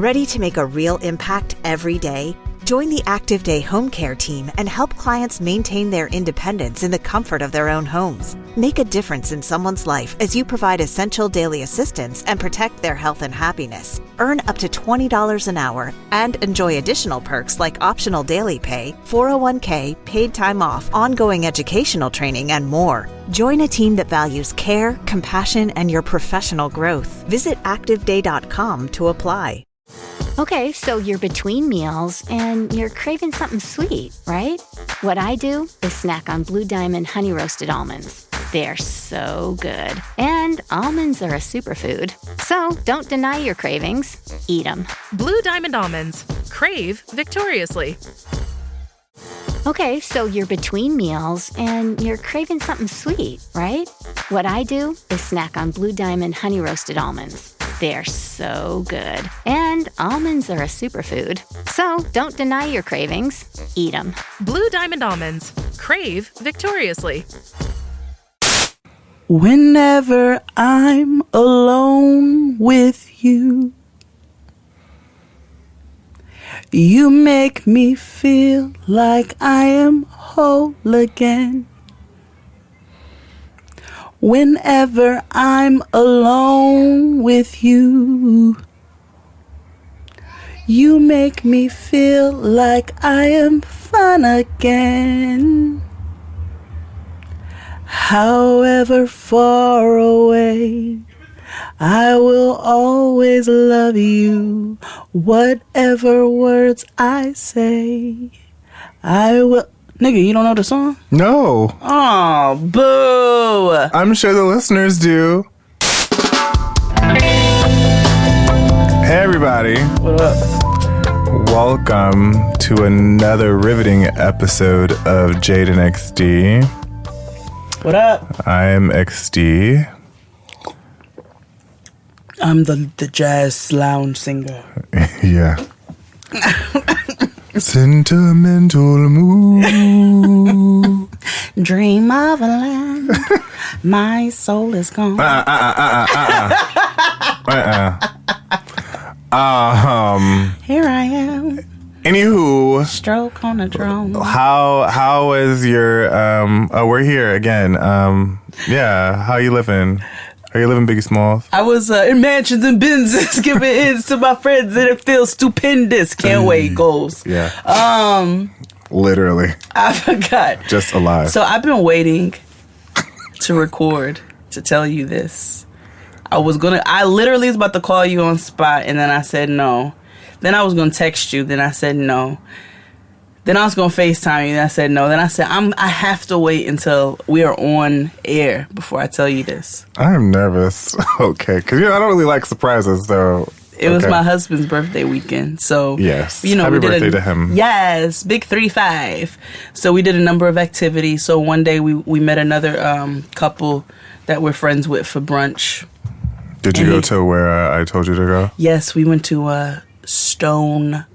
Ready to make a real impact every day? Join the Active Day Home Care team and help clients maintain their independence in the comfort of their own homes. Make a difference in someone's life as you provide essential daily assistance and protect their health and happiness. Earn up to $20 an hour and enjoy additional perks like optional daily pay, 401k, paid time off, ongoing educational training, and more. Join a team that values care, compassion, and your professional growth. Visit activeday.com to apply. Okay, so you're between meals and you're craving something sweet, right? What I do is snack on Blue Diamond honey roasted almonds. They're so good. And almonds are a superfood. So don't deny your cravings. Eat them. Blue Diamond almonds. Crave victoriously. Okay, so you're between meals and you're craving something sweet, right? What I do is snack on Blue Diamond honey roasted almonds. They're so good. And almonds are a superfood. So don't deny your cravings. Eat them. Blue Diamond almonds. Crave victoriously. Whenever I'm alone with you, you make me feel like I am whole again. Whenever I'm alone with you, you make me feel like I am fun again. However far away, I will always love you. Whatever words I say, I will... Nigga, you don't know the song? No. Oh, boo. I'm sure the listeners do. Hey, everybody. What up? Welcome to another riveting episode of Jaden XD. What up? I am XD. I'm the jazz lounge singer. Yeah. Sentimental mood. Dream of a land. My soul is gone. Here I am. Anywho, Stroke on a drone. how is your we're here again. Yeah, how you living? Are you living Biggie Smalls? I was in mansions and Benzes giving ends to my friends and it feels stupendous. Can't wait, goals. Yeah. Literally. I forgot. Just alive. So I've been waiting to record to tell you this. I literally was about to call you on spot and then I said no. Then I was going to text you. Then I said no. Then I was going to FaceTime you. Then I said no. Then I said, I have to wait until we are on air before I tell you this. I'm nervous. Okay. Because, I don't really like surprises, so... It was my husband's birthday weekend. So, yes. Happy we did birthday to him. Yes. Big 3-5. So we did a number of activities. So one day we met another couple that we're friends with for brunch. Did you go to where I told you to go? Yes. We went to Stone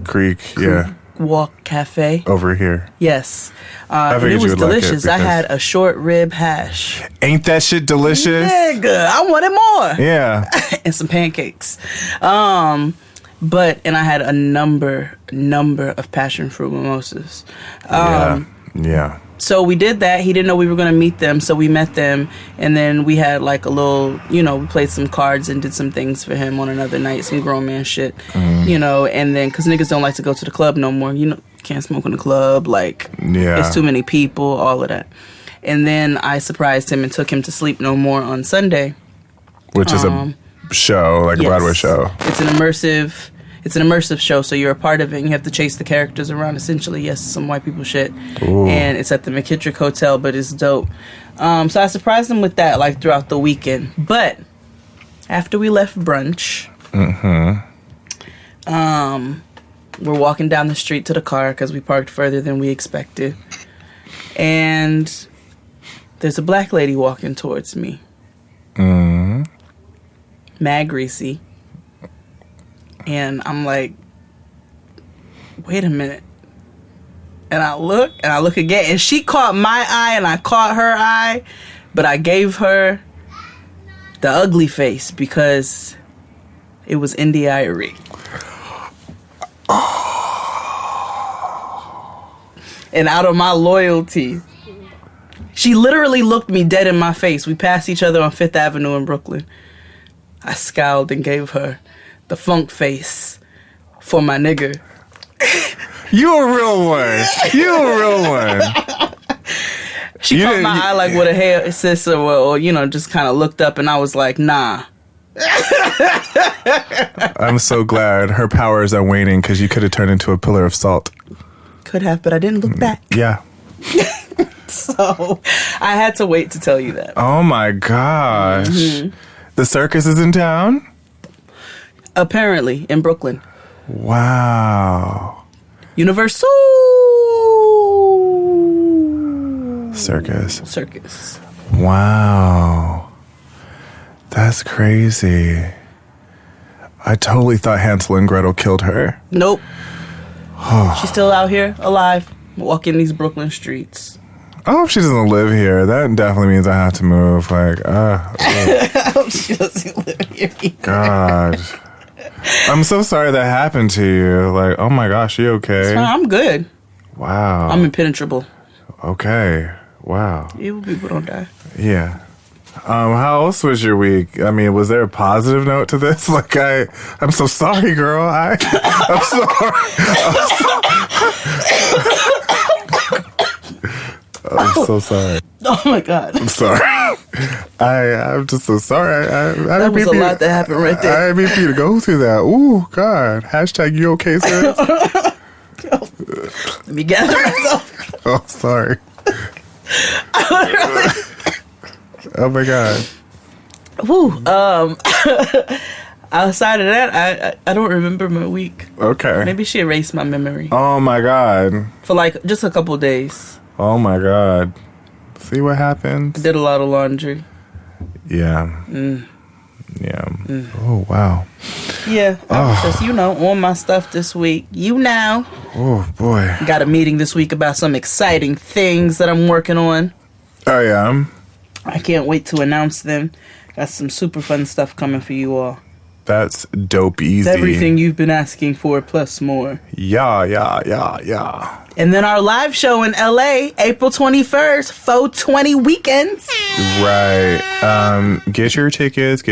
Creek, yeah. Walk Cafe. Over here. Yes. I and it was delicious. Like I had a short rib hash. Ain't that shit delicious? Nigga, I wanted more. Yeah. And some pancakes. And I had a number of passion fruit mimosas. Yeah. So we did that. He didn't know we were going to meet them, so we met them. And then we had like a little, we played some cards and did some things for him on another night, some grown man shit, and then, because niggas don't like to go to the club no more. Can't smoke in the club. Like, it's too many people, all of that. And then I surprised him and took him to Sleep No More on Sunday. Which is a show, like a Broadway show. It's an immersive show, so you're a part of it and you have to chase the characters around, essentially. Yes, some white people shit. Ooh. And it's at the McKittrick Hotel, but it's dope. So I surprised him with that, like, throughout the weekend. But after we left brunch, we're walking down the street to the car because we parked further than we expected. And there's a black lady walking towards me. Mad greasy. And I'm like, wait a minute. And I look again. And she caught my eye and I caught her eye. But I gave her the ugly face because It was Indy Irie. And out of my loyalty, she literally looked me dead in my face. We passed each other on 5th Avenue in Brooklyn. I scowled and gave her the funk face for my nigga. You a real one. You a real one. She caught my eye like with a hair sister, or just kind of looked up, and I was like, nah. I'm so glad her powers are waning because you could have turned into a pillar of salt. Could have, but I didn't look back. Yeah. So I had to wait to tell you that. Oh my gosh. Mm-hmm. The circus is in town? Apparently, in Brooklyn. Wow. Universal Circus. Wow. That's crazy. I totally thought Hansel and Gretel killed her. Nope. She's still out here, alive, walking these Brooklyn streets. I hope she doesn't live here. That definitely means I have to move. I hope she doesn't live here either. God. I'm so sorry that happened to you. Like, oh my gosh, you okay? I'm good. Wow. I'm impenetrable. Okay. Wow. Evil people don't die. Yeah. How else was your week? I mean, was there a positive note to this? Like, I'm so sorry, girl. I'm so sorry. Oh my God. I'm sorry. I'm just so sorry. That was a lot that happened right there. I didn't mean for you to go through that. Ooh, God. Hashtag you okay, sis? Let me gather myself. Oh, sorry. Oh my God. Woo. Outside of that, I don't remember my week. Okay. Maybe she erased my memory. Oh my God. For like just a couple days. Oh my God. See what happens? Did a lot of laundry. Yeah. Yeah. Oh wow. Yeah. I was just, on my stuff this week. Oh boy. Got a meeting this week about some exciting things that I'm working on. Oh yeah. I can't wait to announce them. Got some super fun stuff coming for you all. That's dope easy. It's everything you've been asking for, plus more. Yeah. And then our live show in LA, April 21st, 420 weekends. Right. Get your tickets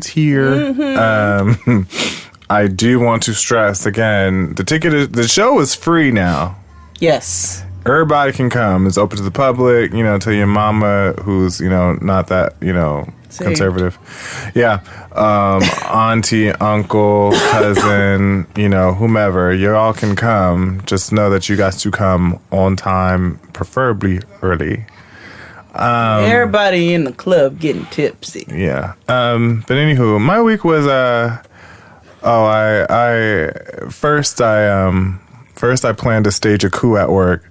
here. Mm-hmm. I do want to stress again, the show is free now. Yes. Everybody can come. It's open to the public, tell your mama who's, not that, conservative. Yeah. Auntie, uncle, cousin, whomever. You all can come. Just know that you got to come on time, preferably early. Everybody in the club getting tipsy. Yeah. But anywho, my week was, First I planned to stage a coup at work.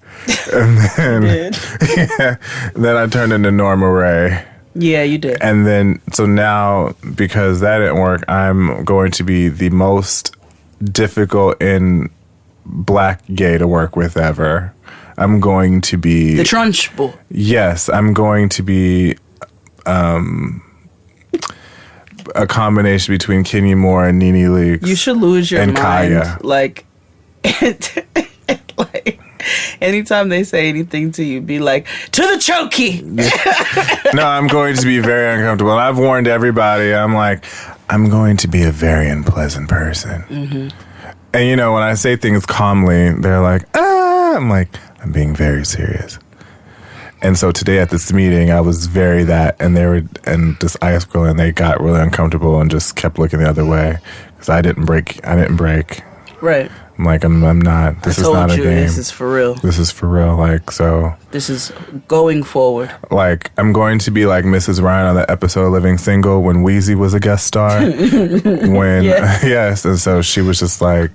And then, then I turned into Norma Ray. Yeah, you did. And then, so now, because that didn't work, I'm going to be the most difficult in black gay to work with ever. I'm going to be... The Trunchbull. Yes, I'm going to be a combination between Kenya Moore and Nene Leakes. You should lose your mind. Kaya. Like, anytime they say anything to you, be like, to the chokey. No, I'm going to be very uncomfortable. And I've warned everybody. I'm like, I'm going to be a very unpleasant person. Mm-hmm. And when I say things calmly, they're like, I'm like, I'm being very serious. And so today at this meeting, I was very that, and this ice girl, and they got really uncomfortable and just kept looking the other way because I didn't break. Right. I'm like, I'm not. This is not a game. This is for real. This is for real. Like, so. This is going forward. Like, I'm going to be like Mrs. Ryan on that episode of Living Single when Wheezy was a guest star. Yes. And so she was just like,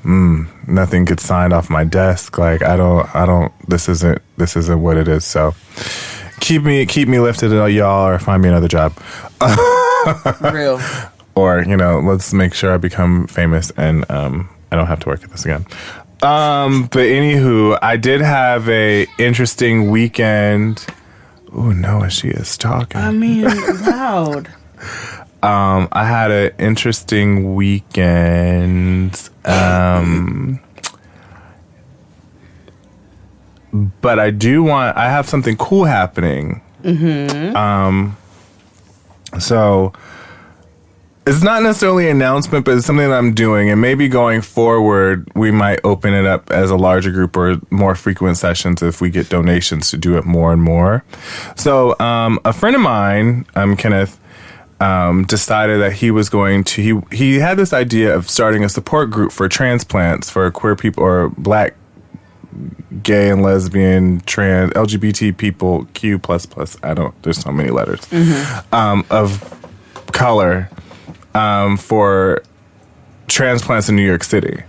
nothing gets signed off my desk. Like, I don't, this isn't what it is. So keep me lifted, y'all, or find me another job. Real. Or, let's make sure I become famous and, I don't have to work at this again. But anywho, I did have a interesting weekend. Ooh, Noah, she is talking. I mean, loud. I had an interesting weekend. But I have something cool happening. So it's not necessarily an announcement, but it's something that I'm doing. And maybe going forward, we might open it up as a larger group or more frequent sessions if we get donations to do it more and more. So a friend of mine, Kenneth, decided that he was going to, he had this idea of starting a support group for transplants for queer people or Black, gay and lesbian, trans, LGBT people, Q++, there's so many letters, of color, for transplants in New York City.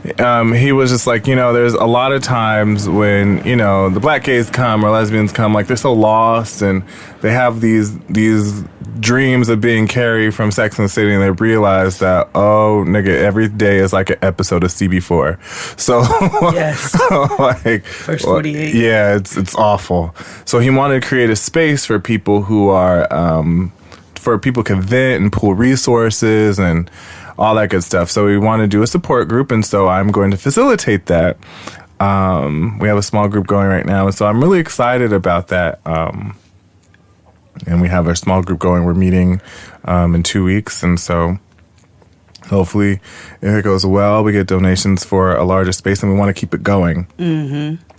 He was just like, there's a lot of times when, the Black gays come or lesbians come, like they're so lost and they have these dreams of being Carrie from Sex and the City, and they realize that, oh, nigga, every day is like an episode of CB4. So, yes. like, First 48. Yeah, it's awful. So he wanted to create a space for people who are, for people can vent and pool resources and all that good stuff. So we want to do a support group, and so I'm going to facilitate that. We have a small group going right now, and so I'm really excited about that. And we have our small group going. We're meeting in 2 weeks, and so hopefully, if it goes well, we get donations for a larger space, and we want to keep it going.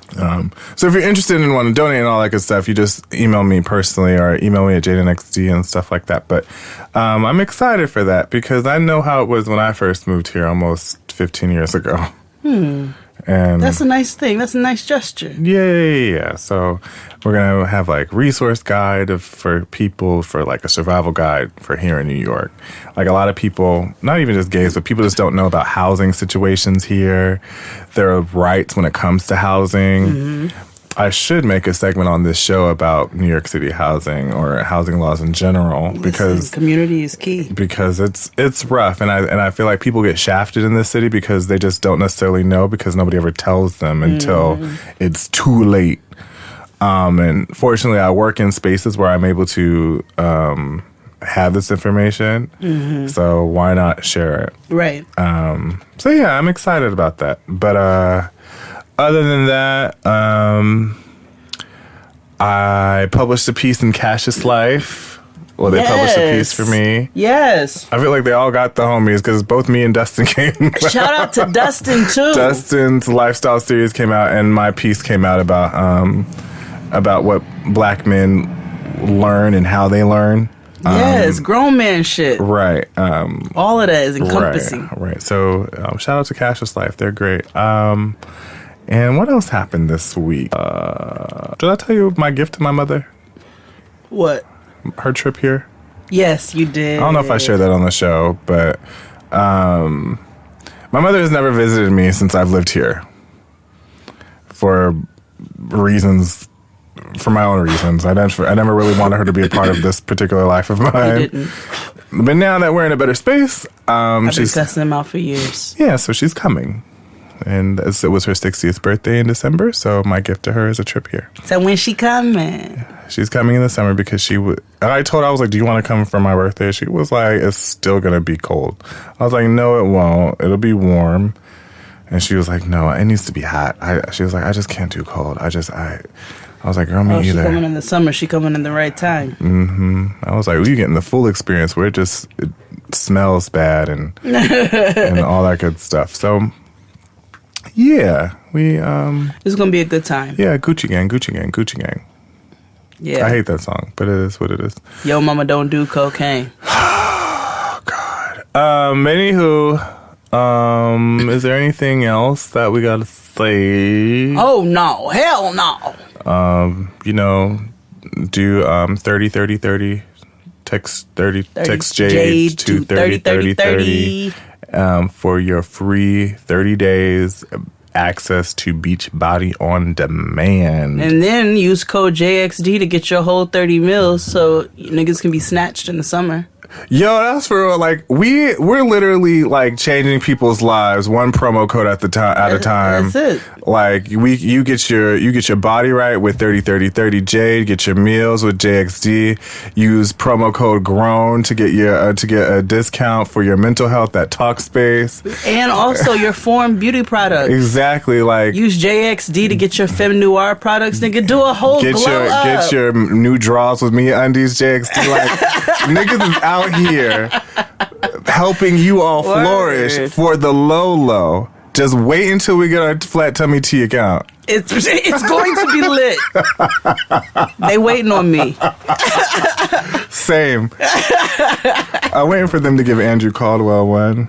So if you're interested and want to donate and all that good stuff, you just email me personally or email me at JadenXD and stuff like that. But I'm excited for that because I know how it was when I first moved here almost 15 years ago. And that's a nice thing. That's a nice gesture. Yeah. So we're going to have like resource guide for people, for like a survival guide for here in New York. Like a lot of people, not even just gays, but people just don't know about housing situations here. Their rights when it comes to housing. I should make a segment on this show about New York City housing or housing laws in general because community is key. Because it's rough, and I feel like people get shafted in this city because they just don't necessarily know because nobody ever tells them until it's too late. And fortunately, I work in spaces where I'm able to have this information, so why not share it? Right. So yeah, I'm excited about that, but. Other than that, I published a piece in Cassius Life. Well, they published a piece for me. Yes. I feel like they all got the homies because both me and Dustin came. Shout out to Dustin, too. Dustin's lifestyle series came out, and my piece came out about what Black men learn and how they learn. Yes, grown man shit. Right. All of that is encompassing. Right. So shout out to Cassius Life. They're great. And what else happened this week? Did I tell you my gift to my mother? What? Her trip here? Yes, you did. I don't know if I shared that on the show, but my mother has never visited me since I've lived here. For reasons, for my own reasons. I never really wanted her to be a part of this particular life of mine. You didn't. But now that we're in a better space, I've been cussing them out for years. Yeah, so she's coming. And it was her 60th birthday in December, so my gift to her is a trip here. So when she coming? She's coming in the summer because I told her, I was like, do you want to come for my birthday? She was like, it's still going to be cold. I was like, no, it won't. It'll be warm. And she was like, no, it needs to be hot. She was like, I just can't do cold. I was like, girl, me either. She coming in the summer. She coming in the right time. I was like, well, you're getting the full experience where it smells bad and all that good stuff. So... yeah, it's gonna be a good time. Yeah, Gucci Gang. Yeah, I hate that song, but it is what it is. Yo, mama, don't do cocaine. Oh God. Anywho, is there anything else that we gotta say? Oh no, hell no. Do 30-30-30. Text 30. Text Jade to 30-30-30. For your free 30 days access to Beachbody on demand. And then use code JXD to get your whole 30 meals so niggas can be snatched in the summer. Yo, that's for real. Like we're literally like changing people's lives one promo code at a time. That's it. Like you get your body right with 30 Jade. Get your meals with JXD. Use promo code GROWN to get a discount for your mental health at Talkspace. And also your Form beauty products. Exactly. Like use JXD to get your Femme Noir products. Nigga, do a whole glow up. Get your new draws with me undies, JXD. Like niggas is out here helping you all flourish for the low. Just wait until we get our Flat Tummy Tea account. It's going to be lit. They waiting on me. Same. I'm waiting for them to give Andrew Caldwell one.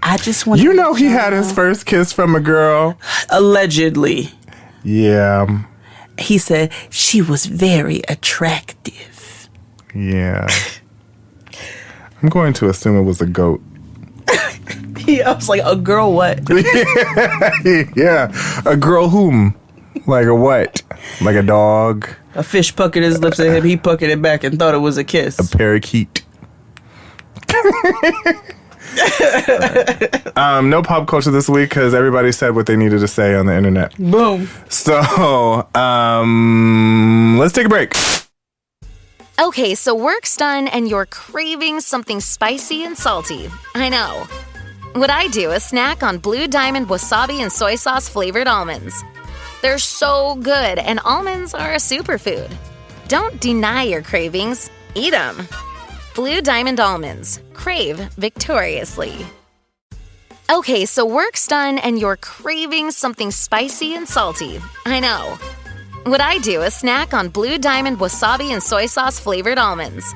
I just want. You know he had his first kiss from a girl. Allegedly. Yeah. He said she was very attractive. Yeah. I'm going to assume it was a goat. I was like, a girl what? Yeah. A girl whom? Like a what? Like a dog? A fish puckered his lips at him. He puckered it back and thought it was a kiss. A parakeet. No pop culture this week because everybody said what they needed to say on the internet. Boom. So, let's take a break. Okay, so work's done and you're craving something spicy and salty. I know. What I do is snack on Blue Diamond wasabi and soy sauce flavored almonds. They're so good, and almonds are a superfood. Don't deny your cravings. Eat them. Blue Diamond almonds. Crave victoriously. Okay, so work's done and you're craving something spicy and salty. I know. What I do is snack on Blue Diamond wasabi and soy sauce flavored almonds.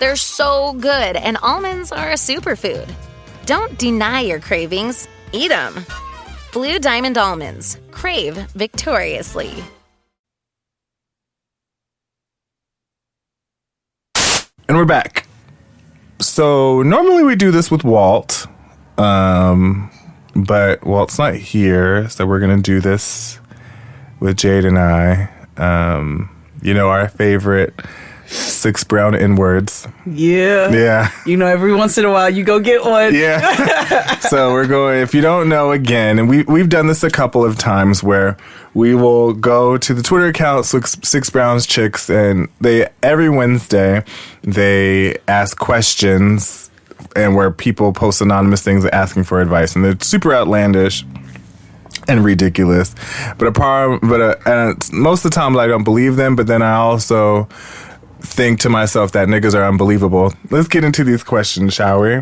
They're so good, and almonds are a superfood. Don't deny your cravings. Eat them. Blue Diamond almonds. Crave victoriously. And we're back. So normally we do this with Walt, but Walt's not here, so we're gonna do this with Jade and I. Our favorite 6 brown N-words. Yeah. Every once in a while you go get one. Yeah. So we're going, if you don't know, again, and we've done this a couple of times where we will go to the Twitter account, 6 Browns Chicks, and every Wednesday they ask questions and where people post anonymous things asking for advice, and they're super outlandish and ridiculous. But most of the time I don't believe them, but then I also think to myself that niggas are unbelievable. Let's get into these questions, shall we?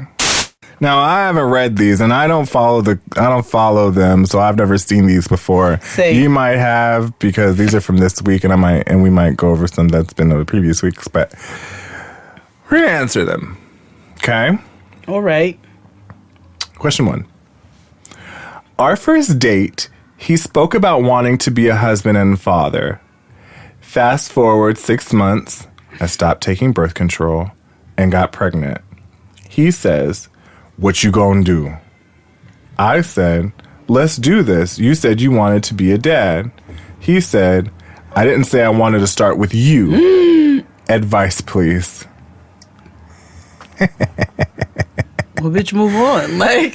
Now, I haven't read these, and I don't follow them, so I've never seen these before. Same. You might have, because these are from this week, and we might go over some that's been in the previous weeks, but we're gonna answer them. Okay? All right. Question 1. Our first date, he spoke about wanting to be a husband and father. Fast forward 6 months, I stopped taking birth control and got pregnant. He says, "What you gonna do?" I said, "Let's do this. You said you wanted to be a dad." He said, "I didn't say I wanted to start with you." Advice, please. Well, bitch, move on. Like,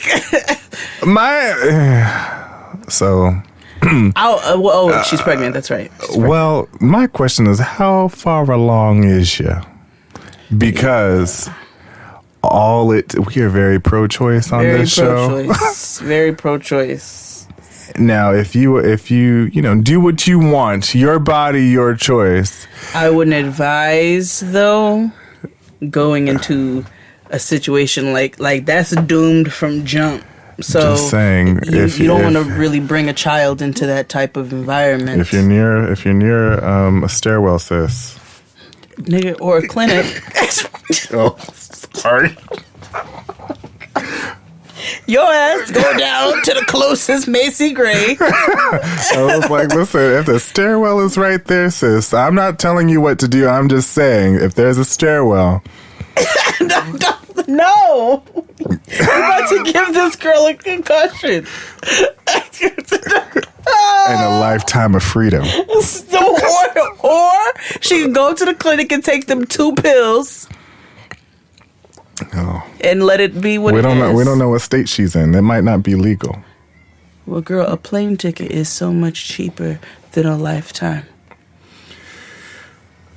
she's pregnant. That's right. Well, my question is, how far along is you? Because we are very pro-choice on this show. Very pro-choice. Now, if you do what you want, your body, your choice. I wouldn't advise, though, going into a situation like that's doomed from jump. So just saying, you don't want to really bring a child into that type of environment. If you're near a stairwell, sis, nigga, or a clinic. Oh, sorry. Your ass go down to the closest Macy Gray. I was like, listen, if the stairwell is right there, sis, I'm not telling you what to do. I'm just saying, if there's a stairwell. No. You're about to give this girl a concussion. And a lifetime of freedom. Or she can go to the clinic and take them 2 pills. Oh. and let it be what We it don't know. is. We don't know what state she's in. It might not be legal. Well, girl, a plane ticket is so much cheaper than a lifetime.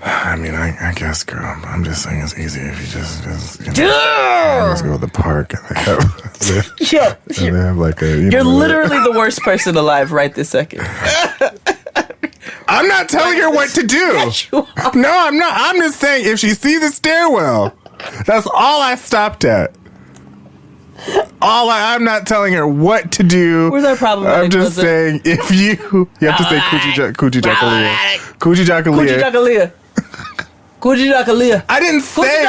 I mean, I guess, girl. I'm just saying it's easier if you just just go to the park and they have like a. You're literally the worst person alive right this second. I'm not telling her what to do. Yes, you are. No, I'm not. I'm just saying if she sees a stairwell, that's all I stopped at. I'm not telling her what to do. Where's our problem? I'm just saying if you have to say Coochie Jackalia. Coochie Jackalia. Coochie Jackalia. Coochie Jackalia. I didn't say.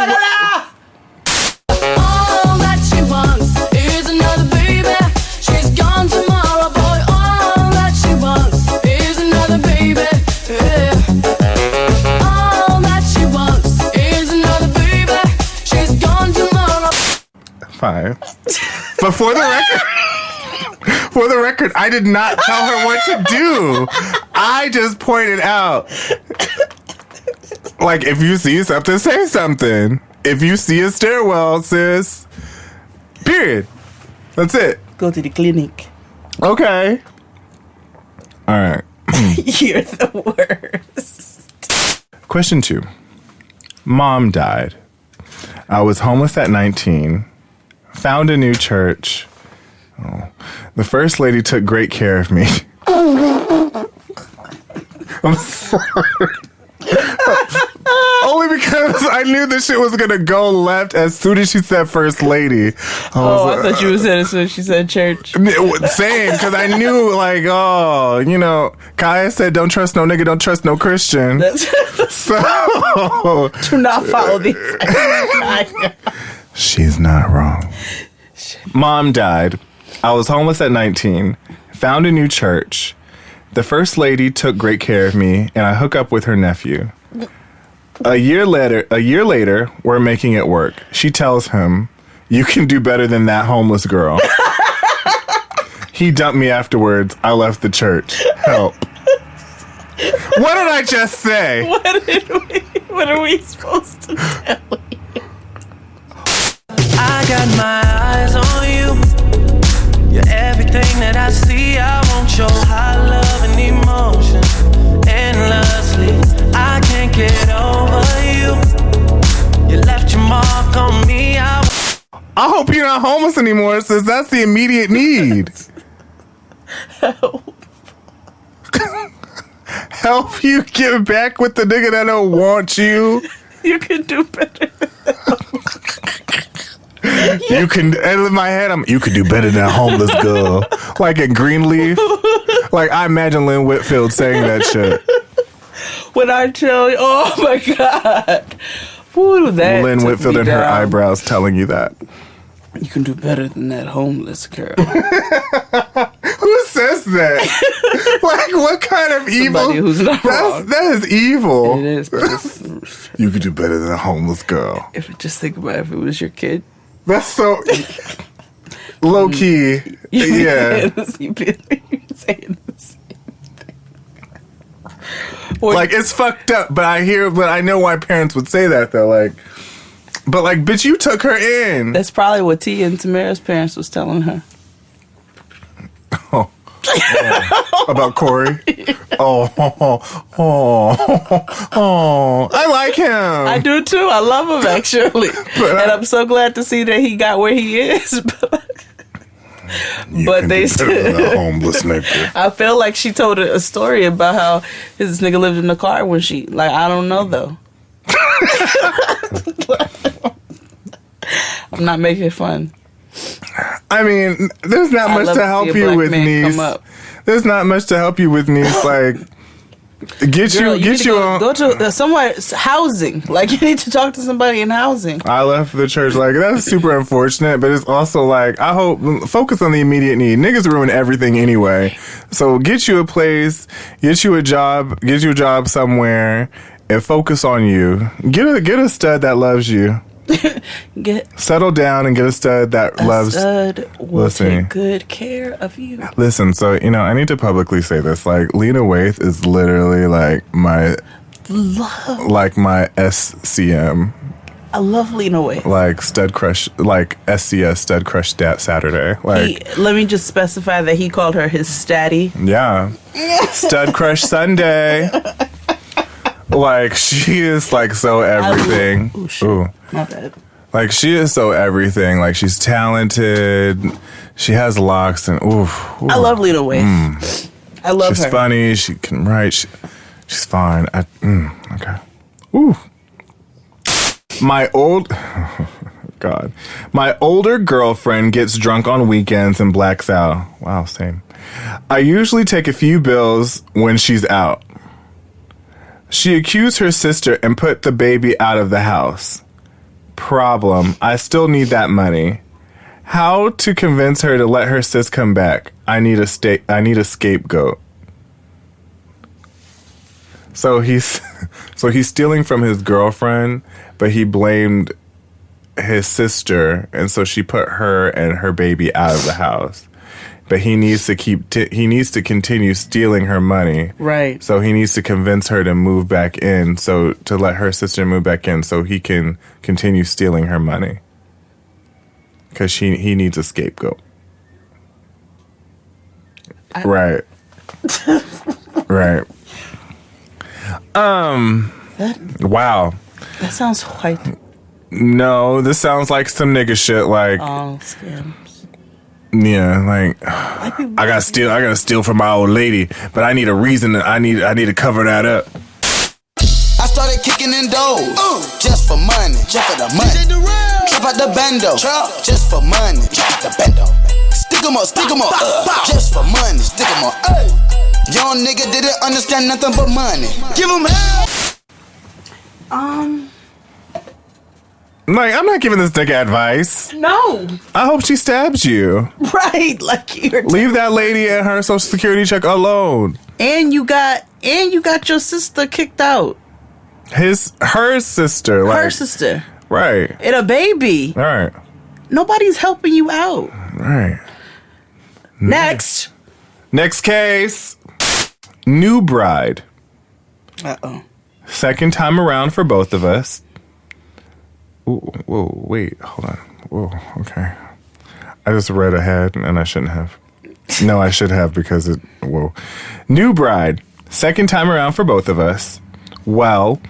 All that she wants is another baby. She's gone tomorrow, boy. All that she wants is another baby. Yeah. All that she wants is another baby. She's gone tomorrow. Fine. But for the record, I did not tell her what to do. I just pointed out, like, if you see something, say something. If you see a stairwell, sis, period. That's it. Go to the clinic. Okay. All right. You're the worst. Question 2. Mom died. I was homeless at 19. Found a new church. Oh. The first lady took great care of me. I'm sorry. Only because I knew this shit was gonna go left as soon as she said first lady. I thought you said as soon as she said church. Same, because I knew, like, Kaya said, don't trust no nigga, don't trust no Christian. So, do not follow these. She's not wrong. Mom died. I was homeless at 19. Found a new church. The first lady took great care of me, and I hook up with her nephew. A year later, we're making it work. She tells him, "You can do better than that homeless girl." He dumped me afterwards. I left the church. Help. What did I just say? What are we supposed to tell you? I got my eyes on you. You're everything that I see. I want your high love and emotion endlessly. I can't get over you. You left your mark on me. I hope you're not homeless anymore, sis. That's the immediate need. Help. Help you get back with the nigga that don't want you. You can do better. You can, and in my head, you could do better than a homeless girl. Like in Greenleaf. Like, I imagine Lynn Whitfield saying that shit. When I tell you, oh my God. Woo, that Lynn took Whitfield me and her down. eyebrows telling you that. You can do better than that homeless girl. Who says that? Like, what kind of evil? Somebody who's not wrong. That is evil. It is. But it's, You could do better than a homeless girl. just think about if it was your kid. That's so low key. Yeah. You'd be saying the same thing. Like, it's fucked up, but I know why parents would say that, though. Like, but like, bitch, you took her in. That's probably what Tia and Tamara's parents was telling her. Oh. About Corey. Oh, I like him. I do too. I love him actually, and I'm so glad to see that he got where he is. But they said a homeless nigga. I feel like she told a story about how his nigga lived in the car when she I don't know though. I'm not making fun. I mean, there's not much to help you with, niece. There's not much to help you with, niece. Like, get you on. Go to somewhere housing. Like, you need to talk to somebody in housing. I left the church. Like, that's super unfortunate, but it's also like, I hope, focus on the immediate need. Niggas ruin everything anyway. So get you a place, get you a job somewhere, and focus on you. Get a stud that loves you. Settle down and get a stud that loves. Stud will take good care of you. Listen, so I need to publicly say this. Like, Lena Waithe is literally like my SCM. I love Lena Waithe. Like Stud Crush, like SCS Stud Crush Saturday. Like, Let me just specify that he called her his statty. yeah. Stud Crush Sunday. Like, she is like so everything. Oh, shit. Ooh. My bad. Like, she is so everything. Like, she's talented. She has locks and ooh. I love Lena Waithe. I love She's her. funny. She can write. She's fine. Okay. Ooh. My older girlfriend gets drunk on weekends and blacks out. Wow, same. I usually take a few bills when she's out. She accused her sister and put the baby out of the house. Problem, I still need that money. How to convince her to let her sis come back? I need a scapegoat. So he's stealing from his girlfriend, but he blamed his sister, and so she put her and her baby out of the house. But he needs to continue stealing her money. Right. So he needs to convince her to move back in, so to let her sister move back in so he can continue stealing her money. Because he needs a scapegoat. Right. Right. Wow. That sounds quite. No, this sounds like some nigga shit. Like, Scams. yeah, like I gotta steal from my old lady, but I need a reason. I need to cover that up. I started kicking in doors, just for money, just for the money. Trip out the bando, just for money, trip out the bando. Stick 'em up, just for money, stick 'em up. Young nigga didn't understand nothing but money. Give 'em hell. Like, I'm not giving this nigga advice. No. I hope she stabs you. Right. Like you're. Leave that lady and her social security check alone. And you got your sister kicked out. Her sister. Like, Her sister. Right. And a baby. Right. Nobody's helping you out. Right. Next. Next case. New bride. Uh-oh. Second time around for both of us. Ooh, whoa, wait, hold on. Whoa, okay. I just read ahead and I shouldn't have. No, I should have because whoa. New bride. Second time around for both of us. Well,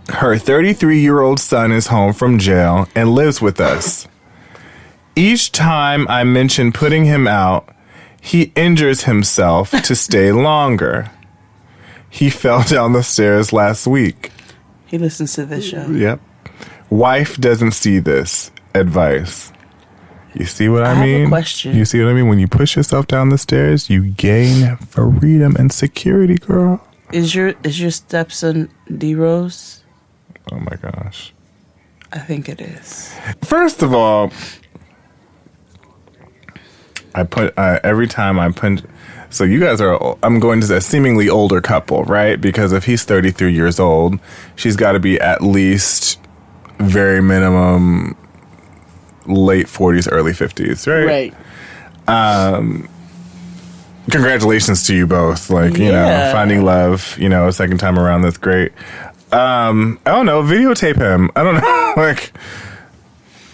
her 33-year-old son is home from jail and lives with us. Each time I mention putting him out, he injures himself to stay longer. He fell down the stairs last week. He listens to this show. Yep. Wife doesn't see this. Advice. You see what I mean? have a question. You see what I mean? When you push yourself down the stairs, you gain freedom and security, girl. Is your stepson D-Rose? Oh my gosh. I think it is. First of all, every time I put, so you guys are, I'm going to a seemingly older couple, right? Because if he's 33 years old, she's got to be at least very minimum late 40s, early 50s, right? Right. Congratulations to you both. Like, you know, finding love, you know, a second time around, that's great. I don't know, videotape him. I don't know, like,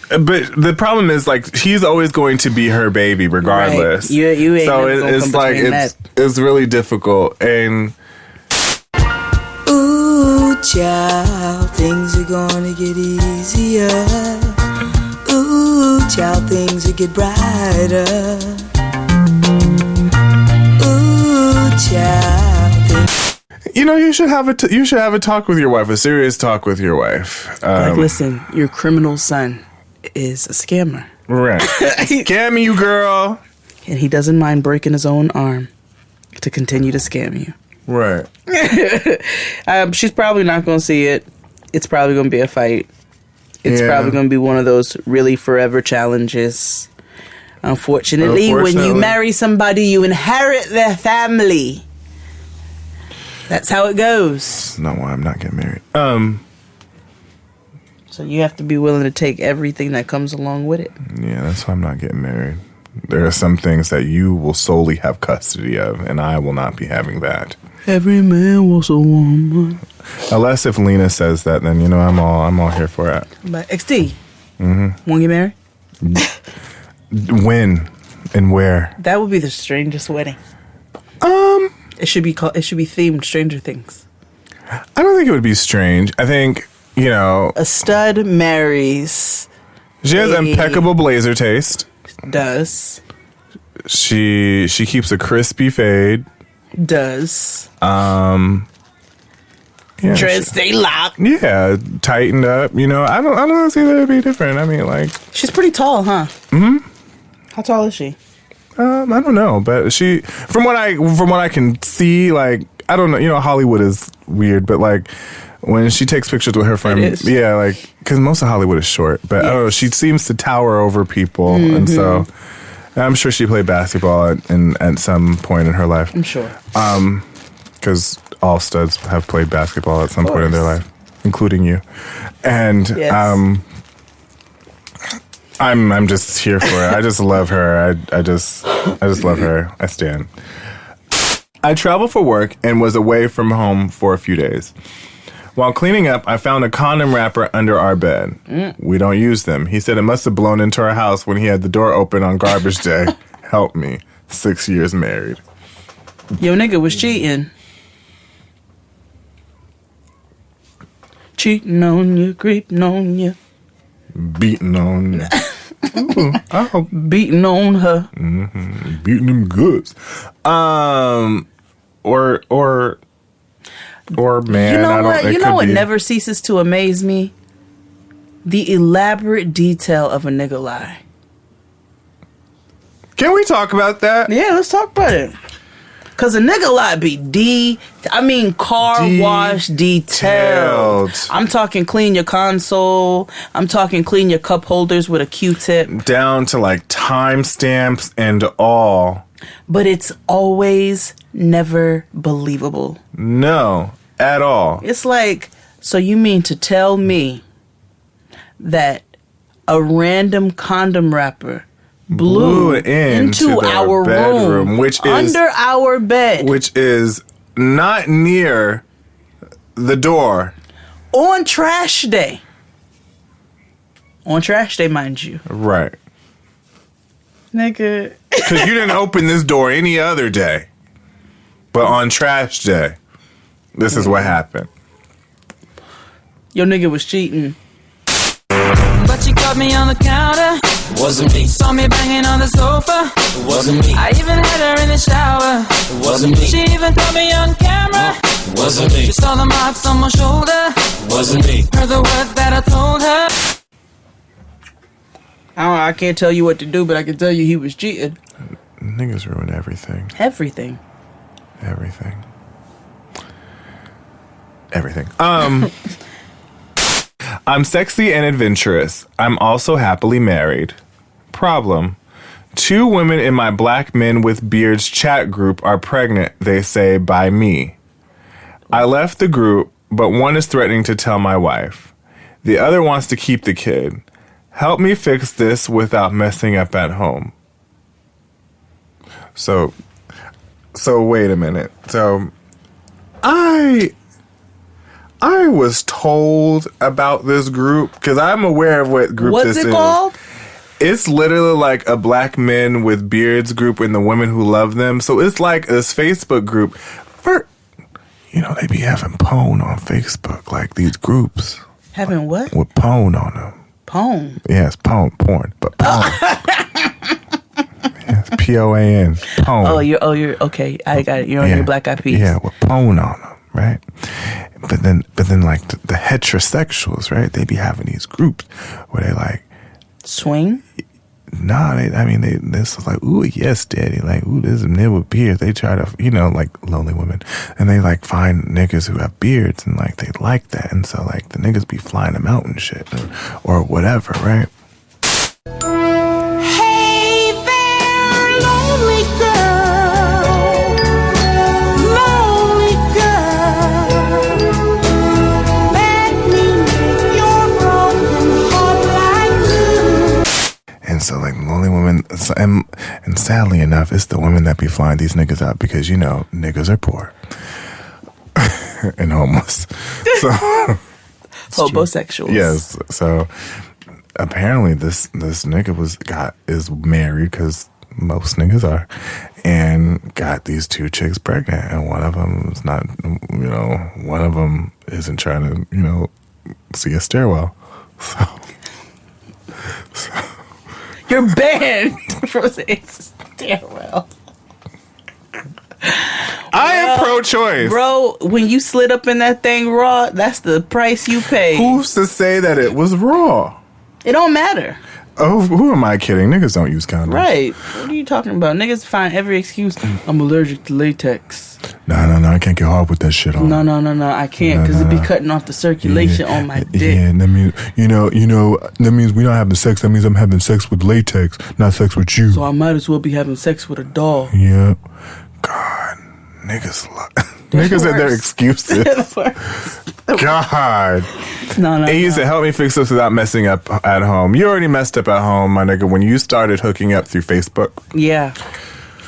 but the problem is, like, he's always going to be her baby regardless. Right. You ain't so never gonna it's come like between that. it's really difficult. And Ooh, child, things are gonna get easier. Ooh, child, things will get brighter. Ooh, child. you know, you should have a talk with your wife, a serious talk with your wife. Like, listen, your criminal son is a scammer. Right. Scam you, girl. And he doesn't mind breaking his own arm to continue to scam you. Right. She's probably not going to see it. It's probably going to be a fight. It's probably going to be one of those really forever challenges. Unfortunately, when you marry somebody, you inherit their family. That's how it goes. No, I'm not getting married. So you have to be willing to take everything that comes along with it. Yeah, that's why I'm not getting married. There are some things that you will solely have custody of, and I will not be having that. Every man wants a woman. Unless if Lena says that, then I'm all here for it. But XD. Want to get married? When and where? That would be the strangest wedding. It should be themed Stranger Things. I don't think it would be strange. I think, a stud marries. She has impeccable blazer taste. Does. She keeps a crispy fade. Does. Yeah, Dreads stay locked. Yeah, tightened up. I don't see that it'd be different. I mean, like, she's pretty tall, huh? Mm-hmm. How tall is she? I don't know, but she, from what I can see, like, I don't know. Hollywood is weird, but like when she takes pictures with her friend, yeah, like, because most of Hollywood is short, but I don't know. She seems to tower over people, and so I'm sure she played basketball at some point in her life. I'm sure. Because all studs have played basketball at some point in their life, including you, and yes. I'm just here for it. I just love her. I just love her. I stand. I traveled for work and was away from home for a few days. While cleaning up, I found a condom wrapper under our bed. We don't use them. He said it must have blown into our house when he had the door open on garbage day. Help me. 6 years married. Yo, nigga was cheating. Cheating on you, creeping on you. Beating on you. Ooh, beating on her. Mm-hmm. Beating them goods. Or man, you know I don't. What? You know what be. Never ceases to amaze me? The elaborate detail of a nigga lie. Can we talk about that? Yeah, let's talk about it. Cause a nigga lie be car wash detailed. I'm talking clean your console. I'm talking clean your cup holders with a Q-tip. Down to like timestamps and all. But it's always never believable. No, at all. It's like, so you mean to tell me that a random condom wrapper blew into our bedroom, which is under our bed, which is not near the door on trash day. On trash day, mind you. Right. Nigga. Because you didn't open this door any other day. But on trash day, this is what happened. Your nigga was cheating. But she caught me on the counter. Wasn't me. Saw me banging on the sofa. Wasn't me. I even had her in the shower. Wasn't me. She even caught me on camera. Wasn't me. She saw the marks on my shoulder. Wasn't me. Heard the words that I told her. I can't tell you what to do, but I can tell you he was cheating. Niggas ruin everything. Everything. Everything. I'm sexy and adventurous. I'm also happily married. Problem. 2 women in my Black Men with Beards chat group are pregnant, they say, by me. I left the group, but one is threatening to tell my wife. The other wants to keep the kid. Help me fix this without messing up at home. So wait a minute. So I was told about this group because I'm aware of what group this is. What's it called? It's literally like a Black Men with Beards group and the women who love them. So it's like this Facebook group. They be having porn on Facebook, like these groups. Having what? With porn on them. Porn? Yes, porn, but porn. Yes, POAN. Porn. Oh, you're okay. I got it. You're on your Black Eyed Peas. Yeah, with porn on them, right? But then like the heterosexuals, right? They be having these groups where they like swing. Nah, this was like, ooh, yes, daddy. Like, ooh, this is men with beards. They try to, like lonely women, and they like find niggas who have beards, and like they like that, and so like the niggas be flying them out and shit, or whatever, right? Hey there, lonely girl, let me make your broken heart like glue. And so like lonely women, and sadly enough, it's the women that be flying these niggas out because niggas are poor. and homeless. So homosexuals. Yes. So apparently this nigga is married, because most niggas are, and got these 2 chicks pregnant, and one of them is not, one of them isn't trying to, see a stairwell. So you're banned from saying stairwell. I am pro-choice. Bro, when you slid up in that thing raw, that's the price you pay. Who's to say that it was raw? It don't matter. Oh, who am I kidding? Niggas don't use condoms. Right. What are you talking about? Niggas find every excuse. I'm allergic to latex. No, I can't get hard with that shit on. No, I can't, because it'd be cutting off the circulation on my dick. Yeah, that means, that means we're not having sex. That means I'm having sex with latex, not sex with you. So I might as well be having sex with a doll. Yeah. God, niggas and their excuses. God. No. And you said, help me fix this without messing up at home. You already messed up at home, my nigga, when you started hooking up through Facebook. Yeah.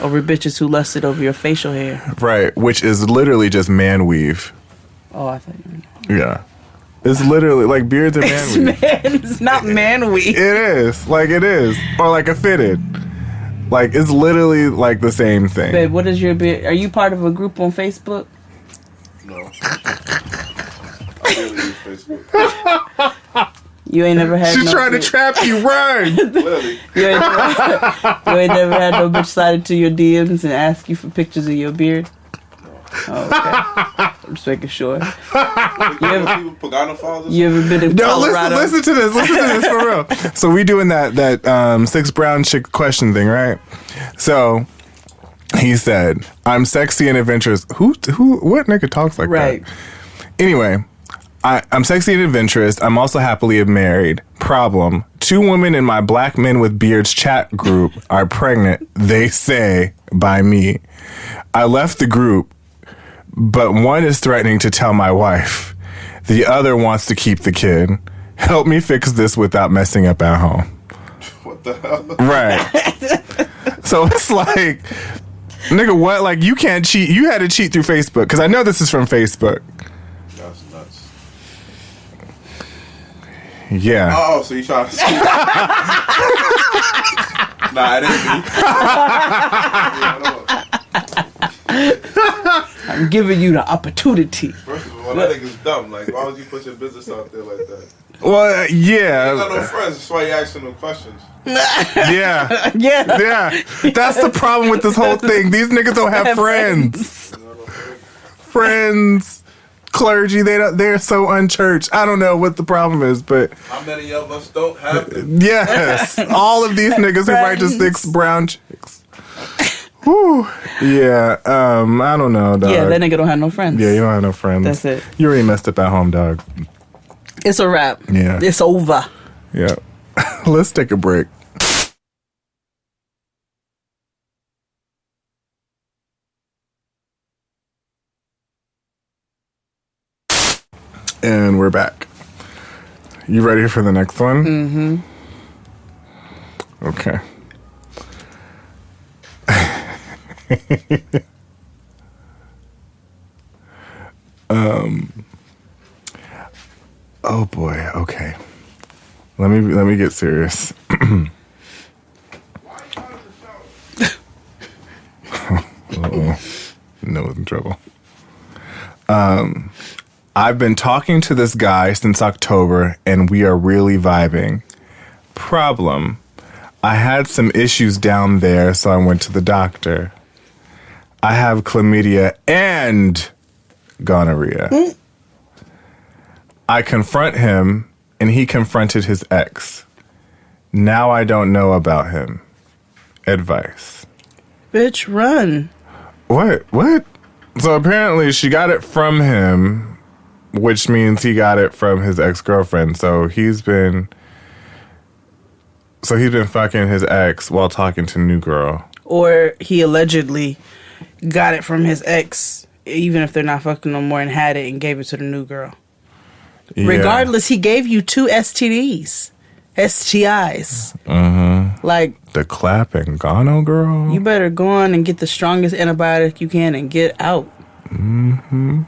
Over bitches who lusted over your facial hair. Right, which is literally just man weave. Oh, I thought you were... Yeah. It's literally like beards are man weave. It's not man weave. It is. It is. Or like a fitted. Like, it's literally like the same thing. Babe, what is your beard? Are you part of a group on Facebook? No. I barely use Facebook. You ain't never had She's trying to trap you, run! You ain't never had no bitch slide into your DMs and ask you for pictures of your beard? Oh, okay. I'm just making sure. You ever been in Colorado? Listen to this for real. So we doing that 6 brown chick question thing, right? So he said, I'm sexy and adventurous. What nigga talks like that? Anyway, I'm sexy and adventurous. I'm also happily married. Problem: 2 women in my Black Men with Beards chat group are pregnant, they say, by me. I left the group, but one is threatening to tell my wife. The other wants to keep the kid. Help me fix this without messing up at home. What the hell? Right. So it's like, nigga, what? Like, you can't cheat. You had to cheat through Facebook, because I know this is from Facebook. That's nuts. Yeah. Oh, so you trying to cheat? Nah, it ain't me. I'm giving you the opportunity. First of all, that nigga's dumb. Like, why would you put your business out there like that? Well, yeah. You ain't got no friends. That's why you asking them questions. Yeah. Yeah. That's the problem with this whole thing. These niggas don't have friends. Friends, clergy, they're so unchurched. I don't know what the problem is, but how many of us don't have it? Yes. All of these niggas who write to 6 brown chicks. Whew. Yeah. I don't know, dog. Yeah, that nigga don't have no friends. Yeah, you don't have no friends. That's it. You already messed up at home, dog. It's a wrap. Yeah. It's over. Yeah. Let's take a break. And we're back. You ready for the next one? Mm-hmm. Okay. Oh boy. Okay. Let me get serious. Noah's in trouble. I've been talking to this guy since October, and we are really vibing. Problem: I had some issues down there, so I went to the doctor. I have chlamydia and gonorrhea. I confront him, and he confronted his ex. Now I don't know about him. Advice. Bitch, run. What? So apparently she got it from him, which means he got it from his ex-girlfriend. So he's been fucking his ex while talking to new girl. Or he allegedly got it from his ex, even if they're not fucking no more, and had it and gave it to the new girl. Yeah. Regardless, he gave you 2 STIs. Mm-hmm. Like the clap and gono girl. You better go on and get the strongest antibiotic you can and get out. Mm-hmm.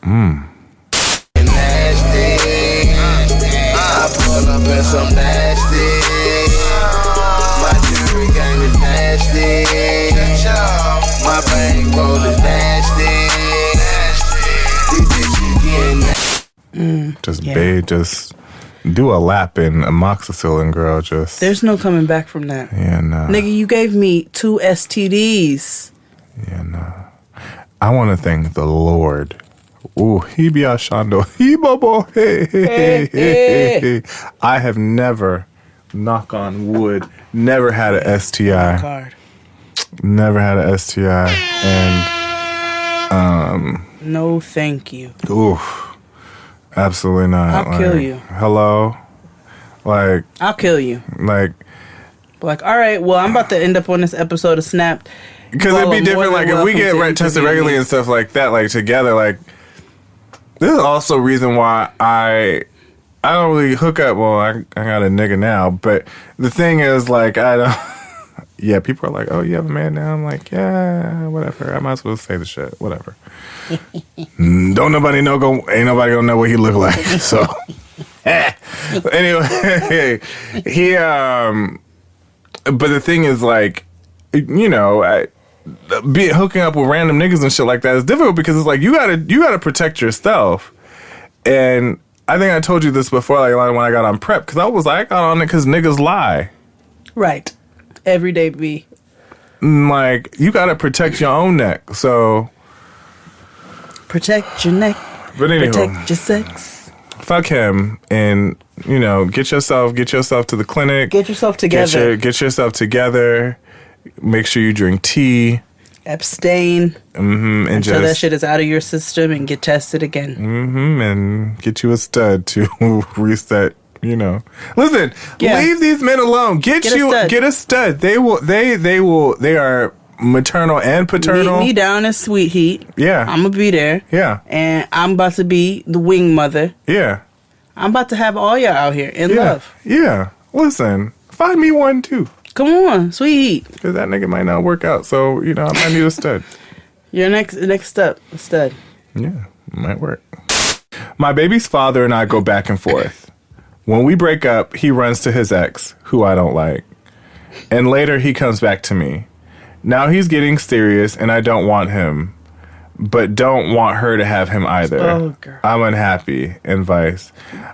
Nasty. I pull up in some nasty. My jewelry game is nasty. My bankroll is nasty. These bitches getting nasty. Just do a lap in amoxicillin, girl. Just There's no coming back from that. yeah, no. Nigga, you gave me 2 STDs. Yeah, no. I want to thank the Lord. Ooh, he be ashando. He bobo. Hey, hey, hey, hey. I have never, knock on wood, never had a STI. Card. Never had a STI. And, No, thank you. ooh, absolutely not. I'll kill you. Hello? Like, I'll kill you. like, Like, all right, well, I'm about to end up on this episode of Snapped. because You it'd all be are different, more like, than if we get welcome to tested interview regularly me. and stuff like that, like, together, like, this is also a reason why I don't really hook up. Well, I got a nigga now, but the thing is, like, I don't. Yeah, people are like, "Oh, you have a man now." I'm like, "Yeah, whatever." I might as well say the shit, whatever. Don't nobody know. Ain't nobody gonna know what he look like. So, anyway, he. But the thing is, like, you know, hooking up with random niggas and shit like that is difficult because it's like you gotta protect yourself. And I think I told you this before, like when I got on prep, because I was like, I got on it because niggas lie. Right. Everyday B. Like, you gotta protect your own neck. So Protect your neck. But anywho, Protect your sex. fuck him, and you know, get yourself to the clinic. Get yourself together. Get yourself together. Make sure you drink tea. Abstain And until that just shit is out of your system and get tested again. and get you a stud to reset. You know, listen. Yeah. Leave these men alone. Get a stud. They are maternal and paternal. Meet me down at Sweet Heat. Yeah. I'm gonna be there. Yeah. And I'm about to be the wing mother. Yeah. I'm about to have all y'all out here in love. Yeah. Listen, find me one too. Come on, Sweet Heat. Because that nigga might not work out. So, you know, I might need a stud. Your next step, a stud. Yeah, might work. My baby's father and I go back and forth. When we break up, he runs to his ex, who I don't like. And later he comes back to me. Now he's getting serious and I don't want him, but don't want her to have him either. Oh, girl. I'm unhappy and vice.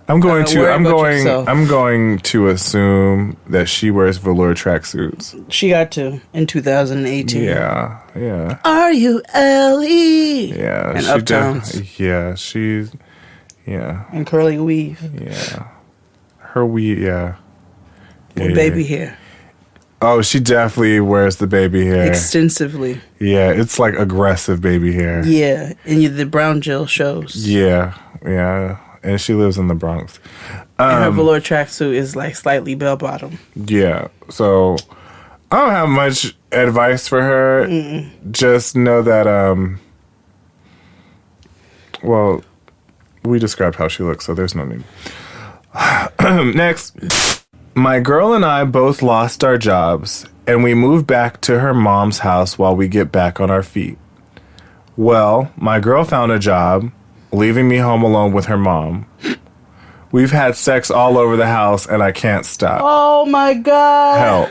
I'm going to assume that she wears velour tracksuits. She got to in 2018. Yeah. R-U-L-E. Yeah. And she Uptowns. she's And curly weave. Yeah. Her weave, yeah. And baby hair. Oh, she definitely wears the baby hair. Extensively. Yeah, it's like aggressive baby hair. Yeah. And the Brown Jill shows. Yeah. And she lives in the Bronx. And her velour tracksuit is like slightly bell bottom. Yeah. So I don't have much advice for her. Just know that well, we described how she looks, so there's no need. Next. My girl and I both lost our jobs, and we moved back to her mom's house while we get back on our feet. Well, my girl found a job, leaving me home alone with her mom. We've had sex all over the house, and I can't stop. Oh my God. Help.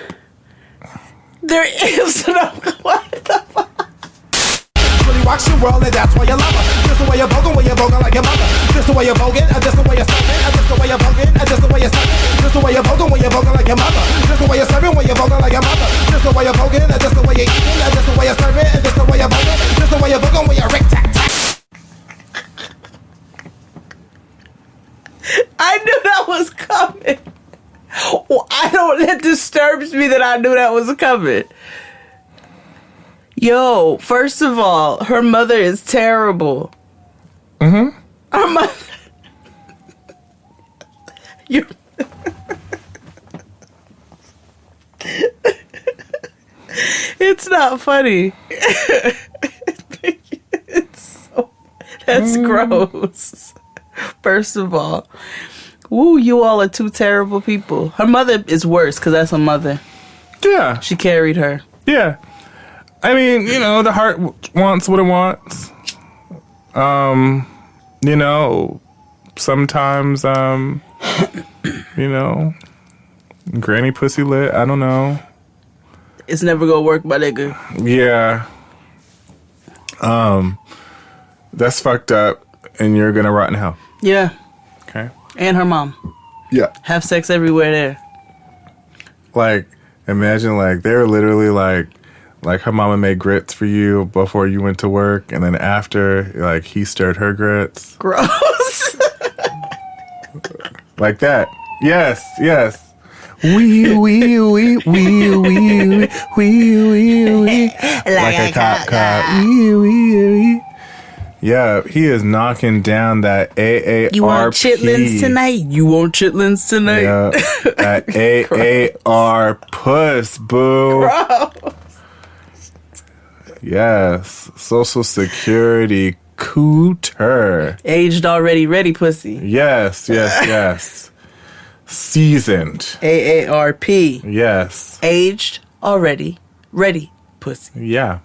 There is no. What the fuck? Really rocks your world, and that's why you love her. Just the way you're voguing like your mother. Just the way you're voguing, and just the way you're serving, and just the way you're voguing, and just the way you're serving. Just the way you're voguing like your mother. Just the way you're serving when you're voguing like your mother. Just the way you're voguing, and just the way you're eating, and just the way you're serving, and just the way you're voguing, just the way you're voguing when you're rick tack tack. I knew that was coming. Well, it disturbs me that I knew that was coming. Yo, first of all, her mother is terrible. Her mother. It's not funny. That's gross. First of all. Woo, you all are two terrible people. Her mother is worse because that's her mother. Yeah. She carried her. Yeah. I mean, you know, the heart wants what it wants. you know, sometimes, you know, granny pussy lit. I don't know. It's never gonna work, my nigga. Yeah. That's fucked up, and you're gonna rot in hell. Yeah. Okay. And her mom. Yeah. Have sex everywhere there. Like, imagine, like, they're literally like her mama made grits for you before you went to work, and then after, like, he stirred her grits. Gross. Like that. Yes, yes. Wee, wee, wee, wee, wee, wee, wee. Like a cop. Wee, wee, wee. Yeah, he is knocking down that AARP. You want chitlins tonight? You want chitlins tonight? Yeah, that AAR puss, boo. Gross. Yes, Social Security cooter. Aged already ready pussy. Yes, yes, yes. Seasoned. AARP. Yes. Aged already ready pussy. Yeah.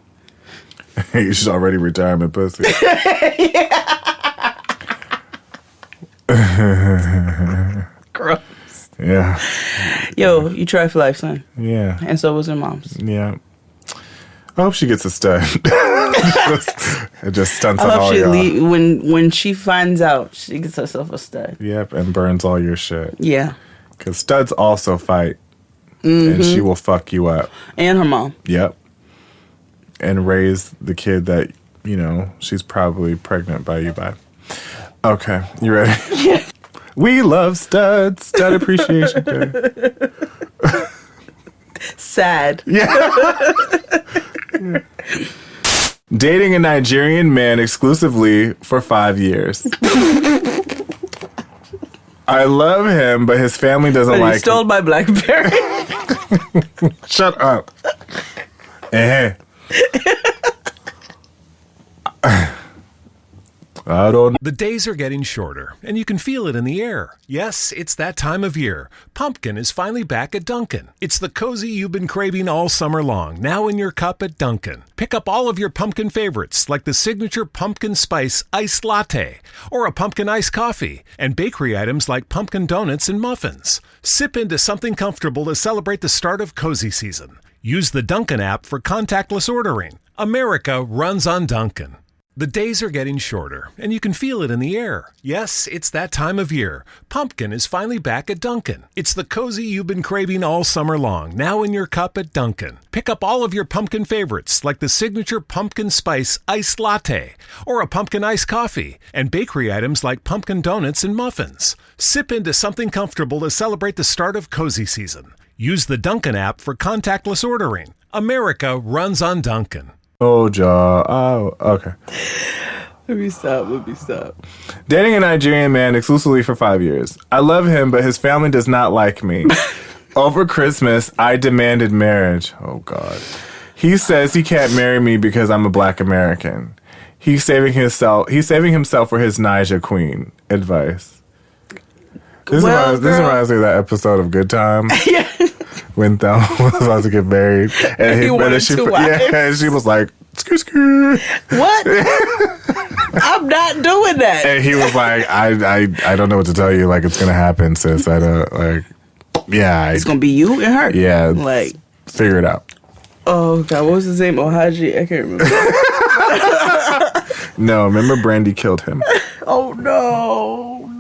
She's already retirement pussy. Gross. Yeah. Yo, you tried for life, son. Yeah. And so was her mom's. Yeah. I hope she gets a stud. It just stunts I on all hope y'all. when she finds out, she gets herself a stud. Yep, and burns all your shit. Yeah. Because studs also fight. And she will fuck you up. And her mom. Yep. And raise the kid that, you know, she's probably pregnant by you by. Okay, you ready? Yeah. We love studs. Stud Appreciation Day. Sad. Yeah. Dating a Nigerian man exclusively for 5 years. I love him, but his family doesn't But like he stole my BlackBerry. Shut up. I don't. The days are getting shorter, and you can feel it in the air. Yes, it's that time of year. Pumpkin is finally back at Dunkin'. It's the cozy you've been craving all summer long, now in your cup at Dunkin'. Pick up all of your pumpkin favorites, like the signature pumpkin spice iced latte, or a pumpkin iced coffee, and bakery items like pumpkin donuts and muffins. Sip into something comfortable to celebrate the start of cozy season. Use the Dunkin' app for contactless ordering. America runs on Dunkin'. The days are getting shorter, and you can feel it in the air. Yes, it's that time of year. Pumpkin is finally back at Dunkin'. It's the cozy you've been craving all summer long, now in your cup at Dunkin'. Pick up all of your pumpkin favorites, like the signature pumpkin spice iced latte, or a pumpkin iced coffee, and bakery items like pumpkin donuts and muffins. Sip into something comfortable to celebrate the start of cozy season. Use the Dunkin' app for contactless ordering. America runs on Dunkin'. Oh, jaw. Oh, okay. Let me stop. Dating a Nigerian man exclusively for 5 years. I love him, but his family does not like me. Over Christmas, I demanded marriage. Oh, God. He says he can't marry me because I'm a black American. He's saving himself for his Niger Queen advice. This reminds me of that episode of Good Time. Yeah. When Thelma was about to get married, and He wanted she, two wives. yeah, and she was like, "Skoo." What? I'm not doing that. And he was like, "I don't know what to tell you. Like, it's gonna happen, sis. I don't like. Yeah, It's gonna be you and her. Yeah, Like, figure it out." oh God, what was his name? Ohaji? I can't remember. No, remember Brandy killed him. Oh no.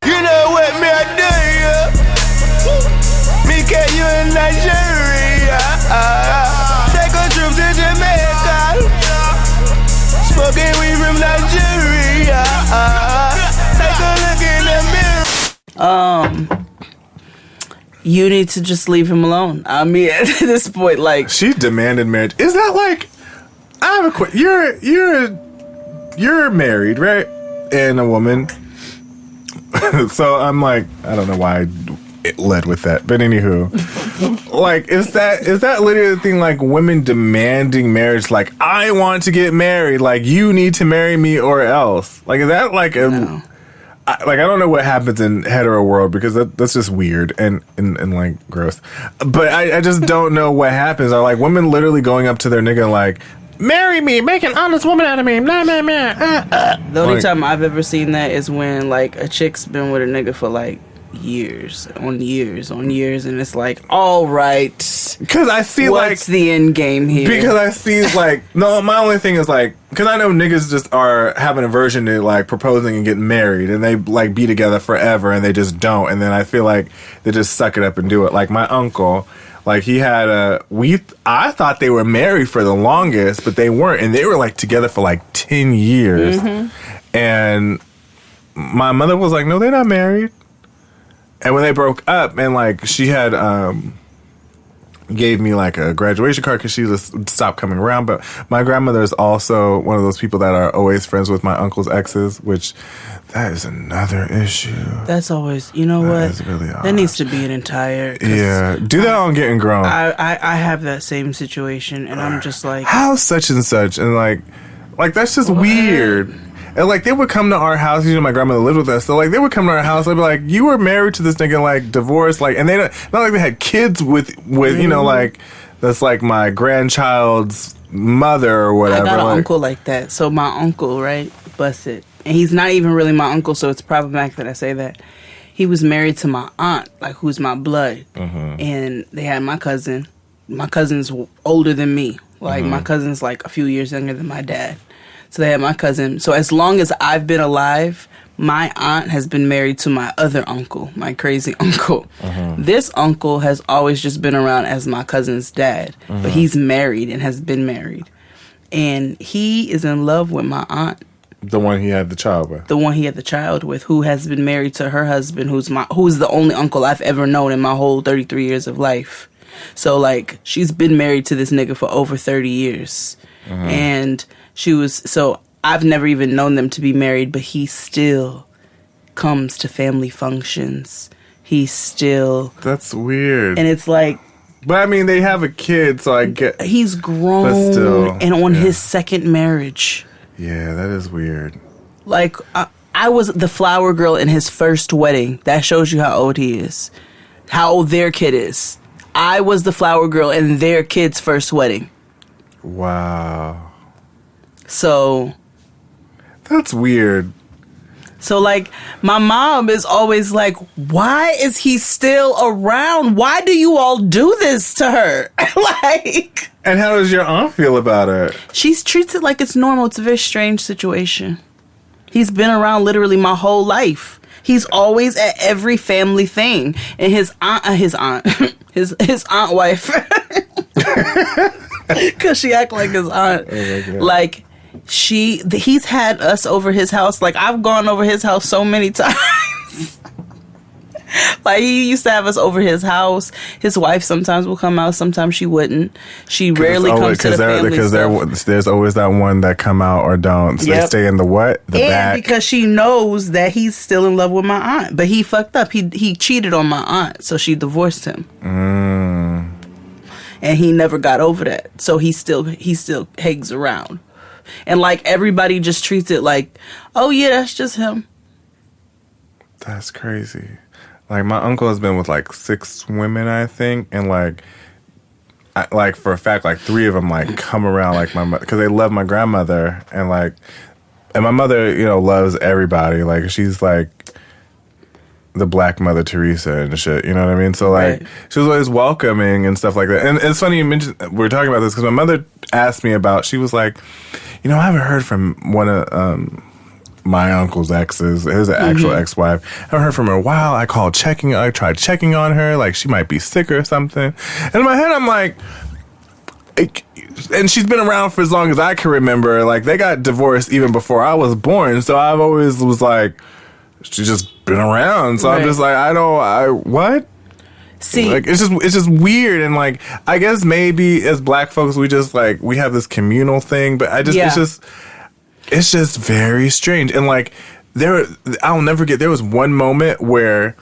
You know what me I do, yeah? Me get you in Nigeria. Take a trip to Jamaica. Smoking weed from Nigeria. Take a look in the mirror. You need to just leave him alone. I mean, at this point, like, She demanded marriage. Is that like? I have a question. You're married, right? And a woman. So I'm like, I don't know why it led with that, but anywho, like, is that literally the thing? Like, women demanding marriage? Like, I want to get married. Like, you need to marry me or else. Like, is that like a? No. I don't know what happens in hetero world because that's just weird and like gross. But I just don't know what happens. Are like women literally going up to their nigga like, marry me, make an honest woman out of me. Nah, nah, nah. The only time I've ever seen that is when like a chick's been with a nigga for like years, and it's like, all right, because I see what's the end game here? Because I see like, no, my only thing is like, because I know niggas just are have an aversion to like proposing and getting married, and they like be together forever, and they just don't, and then I feel like they just suck it up and do it. Like my uncle, like he had I thought they were married for the longest, but they weren't, and they were like together for like 10 years, and my mother was like, no, they're not married. And when they broke up, and like she had gave me like a graduation card because she just stopped coming around. But my grandmother is also one of those people that are always friends with my uncle's exes, which that is another issue. That's always, you know what? That's really odd. That needs to be an entire. Yeah, do that on Getting Grown. I have that same situation, and I'm just like, how such and such, and like that's just weird. And, like, they would come to our house. You know, my grandmother lived with us. So, like, they would come to our house. They'd be like, you were married to this nigga, like, divorced. Like, and they don't, not like they had kids with you know, like, that's, like, my grandchild's mother or whatever. I got an like, uncle like that. So, my uncle, right, busted. And he's not even really my uncle, so it's problematic that I say that. He was married to my aunt, like, who's my blood. And they had my cousin. My cousin's older than me. Like, my cousin's, like, a few years younger than my dad. So they had my cousin. So as long as I've been alive, my aunt has been married to my other uncle, my crazy uncle. This uncle has always just been around as my cousin's dad, but he's married and has been married. And he is in love with my aunt. The one he had the child with. The one he had the child with, who has been married to her husband, who's the only uncle I've ever known in my whole 33 years of life. So, like, she's been married to this nigga for over 30 years. And so I've never even known them to be married, but he still comes to family functions. That's weird. And it's like, but I mean, they have a kid, so I get. He's grown but still, and on his second marriage. Yeah, that is weird. Like, I was the flower girl in his first wedding. That shows you how old he is, how old their kid is. I was the flower girl in their kid's first wedding. Wow. So that's weird. So, like, my mom is always like, why is he still around? Why do you all do this to her? Like, and how does your aunt feel about it? She treats it like it's normal. It's a very strange situation. He's been around literally my whole life. He's always at every family thing. And his aunt his aunt wife, because she act like his aunt. Oh, like, he's had us over his house. Like, I've gone over his house so many times. Like, he used to have us over his house. His wife sometimes will come out, sometimes she wouldn't. She rarely comes to the family because there's always that one that come out or don't. So they stay in the what? The back. Because she knows that he's still in love with my aunt. But he fucked up. He cheated on my aunt, so she divorced him. And he never got over that. So he still hangs around. And, like, everybody just treats it like, oh, yeah, that's just him. That's crazy. Like, my uncle has been with, like, 6 women, I think. And, like, for a fact, like, 3 of them, like, come around, like, my mother. Because they love my grandmother. And, like, and my mother, you know, loves everybody. Like, she's, like, the Black Mother Teresa and shit. You know what I mean? So, like, she was always welcoming and stuff like that. And it's funny you mentioned, we're talking about this because my mother asked me about, she was like, you know, I haven't heard from one of my uncle's exes, his actual ex-wife. I haven't heard from her in a while. I tried checking on her, like she might be sick or something. And in my head, I'm like, and she's been around for as long as I can remember. Like, they got divorced even before I was born. So I've always was like, she's just been around. So I'm just like, what? See, like, it's just weird. And, like, I guess maybe as Black folks, we just, like, we have this communal thing, but it's just very strange. And, like, I'll never forget, there was one moment where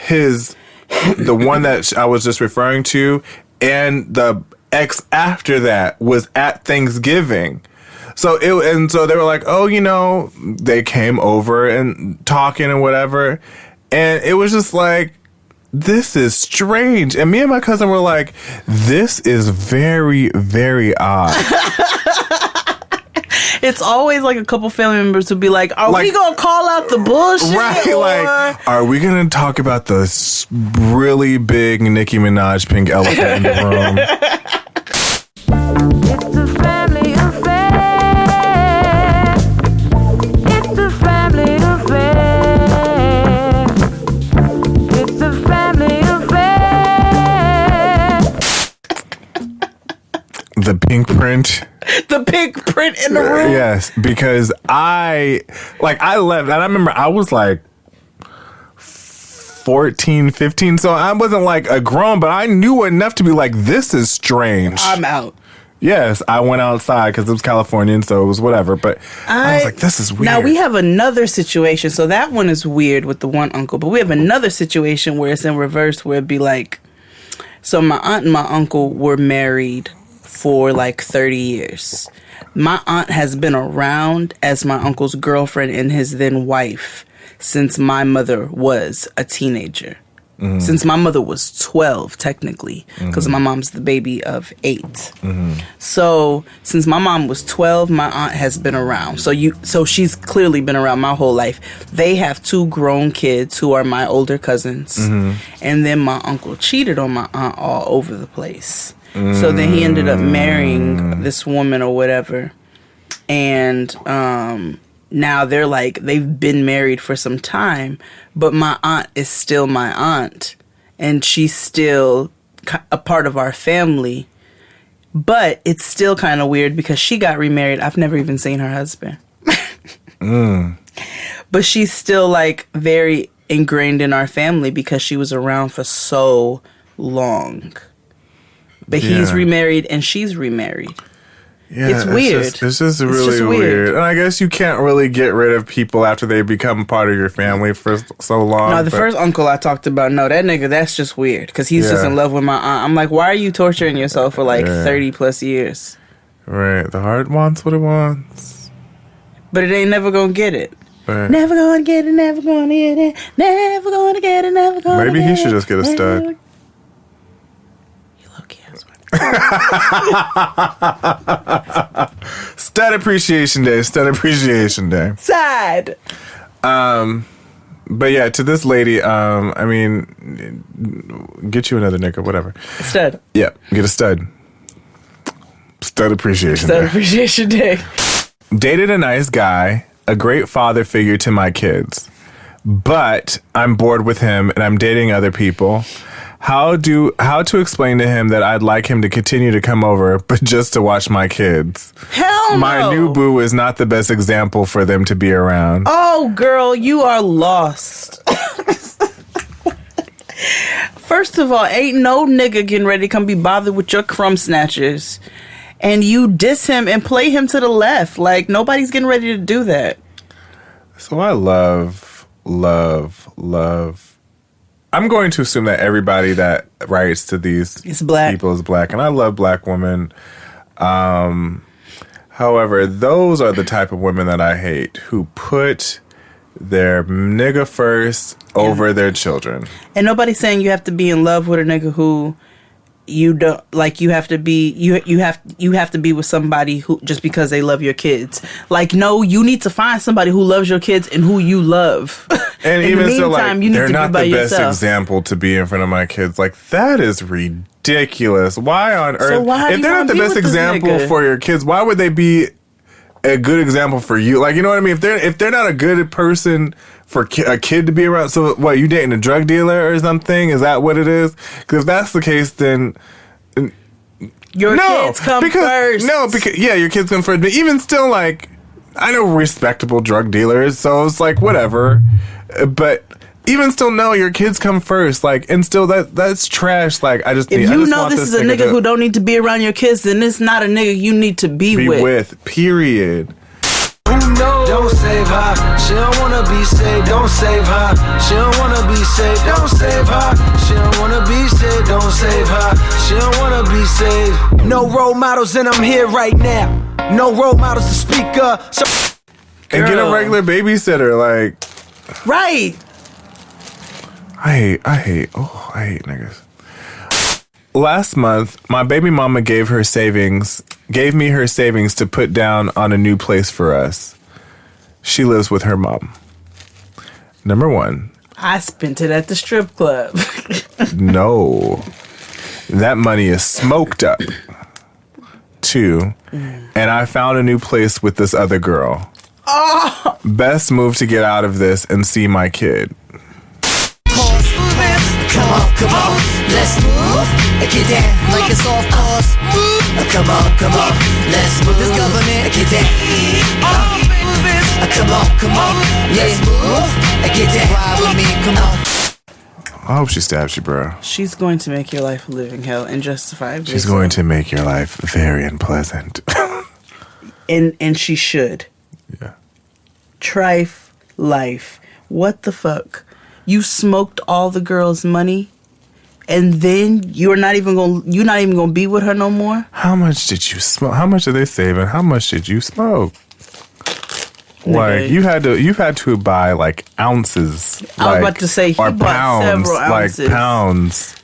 the one that I was just referring to and the ex after that was at Thanksgiving. So they were like, oh, you know, they came over and talking and whatever. And it was just like, this is strange. And me and my cousin were like, this is very, very odd. It's always like a couple family members who be like, are we gonna call out the bullshit? Right, or? like, are we gonna talk about the really big Nicki Minaj pink elephant in the room? It's a family affair. It's a family affair. It's a family affair. The pink print. The pink print in the room. Yes, because I left, and I remember I was like 14, 15, so I wasn't like a grown, but I knew enough to be like, this is strange. I'm out. Yes, I went outside because it was Californian, so it was whatever, but I was like, this is weird. Now, we have another situation, so that one is weird with the one uncle, but we have another situation where it's in reverse, where it'd be like, so my aunt and my uncle were married for like 30 years. My aunt has been around as my uncle's girlfriend and his then wife since my mother was a teenager. Mm-hmm. Since my mother was 12, technically, because my mom's the baby of 8. Mm-hmm. So since my mom was 12, my aunt has been around. So she's clearly been around my whole life. They have 2 grown kids who are my older cousins. Mm-hmm. And then my uncle cheated on my aunt all over the place. So then he ended up marrying this woman or whatever. And now they're like, they've been married for some time, but my aunt is still my aunt. And she's still a part of our family. But it's still kind of weird because she got remarried. I've never even seen her husband. But she's still like very ingrained in our family because she was around for so long. But he's remarried and she's remarried. Yeah, it's weird. It's just really weird. And I guess you can't really get rid of people after they become part of your family for so long. No, the first uncle I talked about, no, that nigga, that's just weird. Because he's just in love with my aunt. I'm like, why are you torturing yourself for like 30 plus years? Right. The heart wants what it wants. But it ain't never gonna get it. Right. Never gonna get it, never gonna get it, never gonna get it, never gonna Maybe get it. he should just get a stud. Stud Appreciation Day. Sad. But yeah, to this lady, I mean, get you another nigga, whatever. Stud. Yeah, get a stud. Stud Appreciation Day. Stud Appreciation Day. Dated a nice guy, a great father figure to my kids, but I'm bored with him and I'm dating other people. How to explain to him that I'd like him to continue to come over, but just to watch my kids? Hell no. My new boo is not the best example for them to be around. Oh, girl, you are lost. First of all, ain't no nigga getting ready to come be bothered with your crumb snatchers. And you diss him and play him to the left. Like, nobody's getting ready to do that. So I love. I'm going to assume that everybody that writes to these people is black, and I love black women. However, those are the type of women that I hate, who put their nigga first over their children. And nobody's saying you have to be in love with a nigga who you don't like. You have to be you have to be with somebody who just because they love your kids. Like, no, you need to find somebody who loves your kids and who you love. And in even the so, meantime, like, you need they're to not be by the best yourself. example to be in front of my kids. Like, that is ridiculous. Why on earth? So why if they're not the best example for your kids, why would they be a good example for you? Like, you know what I mean? If they're not a good person for a kid to be around, so what? You dating a drug dealer or something? Is that what it is? Because if that's the case, then. Your kids come first. No, because your kids come first. But even still, like, I know respectable drug dealers, so it's like whatever. But even still, no, your kids come first. Like, and still, that's trash. Like, If you know this is a nigga who don't need to be around your kids, then it's not a nigga you need to be with. Period. Who knows? Don't save her. She don't wanna be saved. Don't save her. She don't wanna be saved. Don't save her. She don't wanna be saved. Don't save her. She don't wanna be saved. No role models, and I'm here right now. No role models to speak up. So and get a regular babysitter, like. Right. I hate niggas. last month, my baby mama gave me her savings to put down on a new place for us. She lives with her mom. Number one. I spent it at the strip club. No. That money is smoked up. 2. And I found a new place with this other girl. Oh. Best move to get out of this and see my kid. Come on, let's move. Get down like it's off course. Come on, let's move. This government, get down. Come on, let's move. Get down, ride with me, come on. I hope she stabs you, bro. She's going to make your life a living hell and justifiably. She's going to make your life very unpleasant. and she should. Yeah. Trife life. What the fuck? You smoked all the girls' money, and then you're not even gonna be with her no more. How much did you smoke? How much are they saving? How much did you smoke? Like you had to buy like ounces. I was about to say he bought pounds, several ounces. like pounds.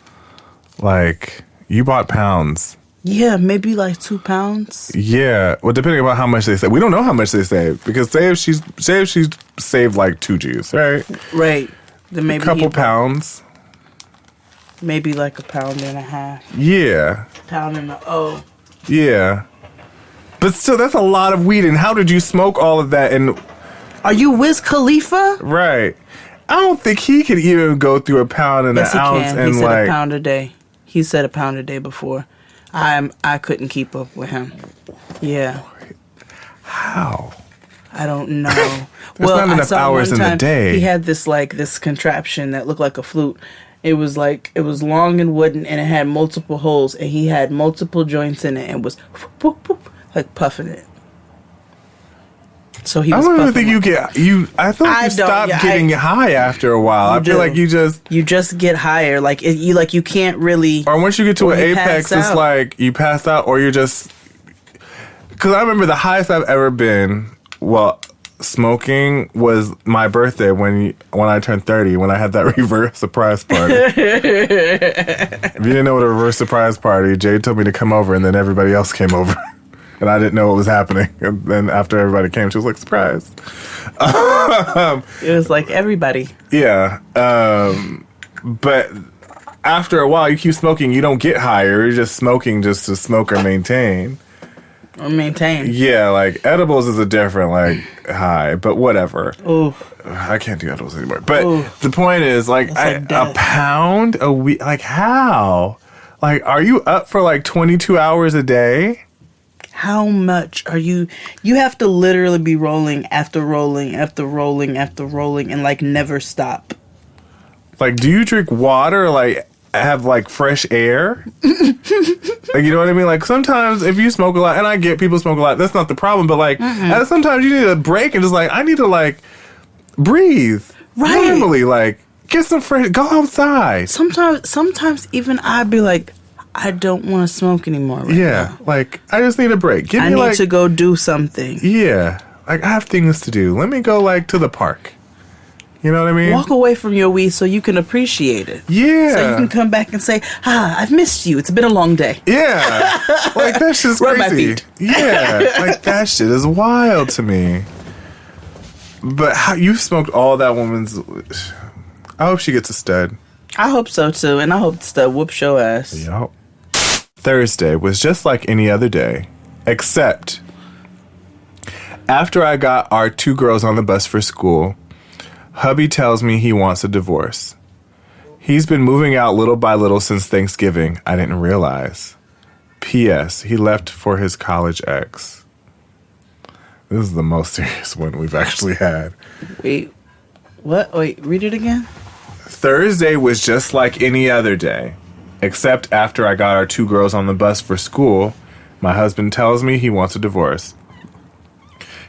Like you bought pounds. Yeah, maybe like 2 pounds. Yeah, well, depending on how much they save. We don't know how much they save because say if she's saved like 2 G's, right? Right. Then maybe a couple pounds. Maybe like a pound and a half. Yeah. Pound and a Yeah. But still, that's a lot of weed. And how did you smoke all of that? And are you Wiz Khalifa? Right. I don't think he could even go through a pound and an ounce. Yes, he can. And He said like a pound a day. He said a pound a day before. I couldn't keep up with him. Yeah. How? I don't know. There's not enough hours in the day. He had this contraption that looked like a flute. It was long and wooden, and it had multiple holes, and he had multiple joints in it, and was whoop, whoop, like puffing it. So he was. I don't even think you get you. I thought you stopped getting high after a while. I feel like you just get higher. Like you can't really. Or once you get to an apex, it's like you pass out, or you're just. Because I remember the highest I've ever been. Well, smoking was my birthday when I turned 30, when I had that reverse surprise party. If you didn't know what a reverse surprise party, Jay told me to come over, and then everybody else came over. And I didn't know what was happening. And then after everybody came, she was like, surprise. It was like everybody. Yeah. But after a while, you keep smoking, you don't get higher. You're just smoking just to smoke or maintain. Yeah, like edibles is a different high, but whatever. Ooh, I can't do edibles anymore. But the point is, a pound a week. Like how? Like, are you up for 22 hours a day? How much are you? You have to literally be rolling after rolling after rolling after rolling and never stop. Like, do you drink water? Have fresh air? You know what I mean? Like sometimes if you smoke a lot, and I get people smoke a lot, that's not the problem, but sometimes you need a break and just I need to breathe. Right. Normally, get some fresh, go outside. Sometimes even I'd be like, I don't want to smoke anymore right now. I just need a break. I need to go do something. Yeah. I have things to do. Let me go to the park. You know what I mean? Walk away from your weed so you can appreciate it. Yeah. So you can come back and say, I've missed you. It's been a long day. Yeah. That shit's crazy. Rub my feet. Yeah. That shit is wild to me. But how you smoked all that woman's... I hope she gets a stud. I hope so too. And I hope the stud whoops your ass. Yup. Thursday was just like any other day. Except... after I got our 2 girls on the bus for school... hubby tells me he wants a divorce. He's been moving out little by little since Thanksgiving. I didn't realize. P.S. He left for his college ex. This is the most serious one we've actually had. Wait, what? Wait, read it again? Thursday was just like any other day. Except after I got our 2 girls on the bus for school, my husband tells me he wants a divorce.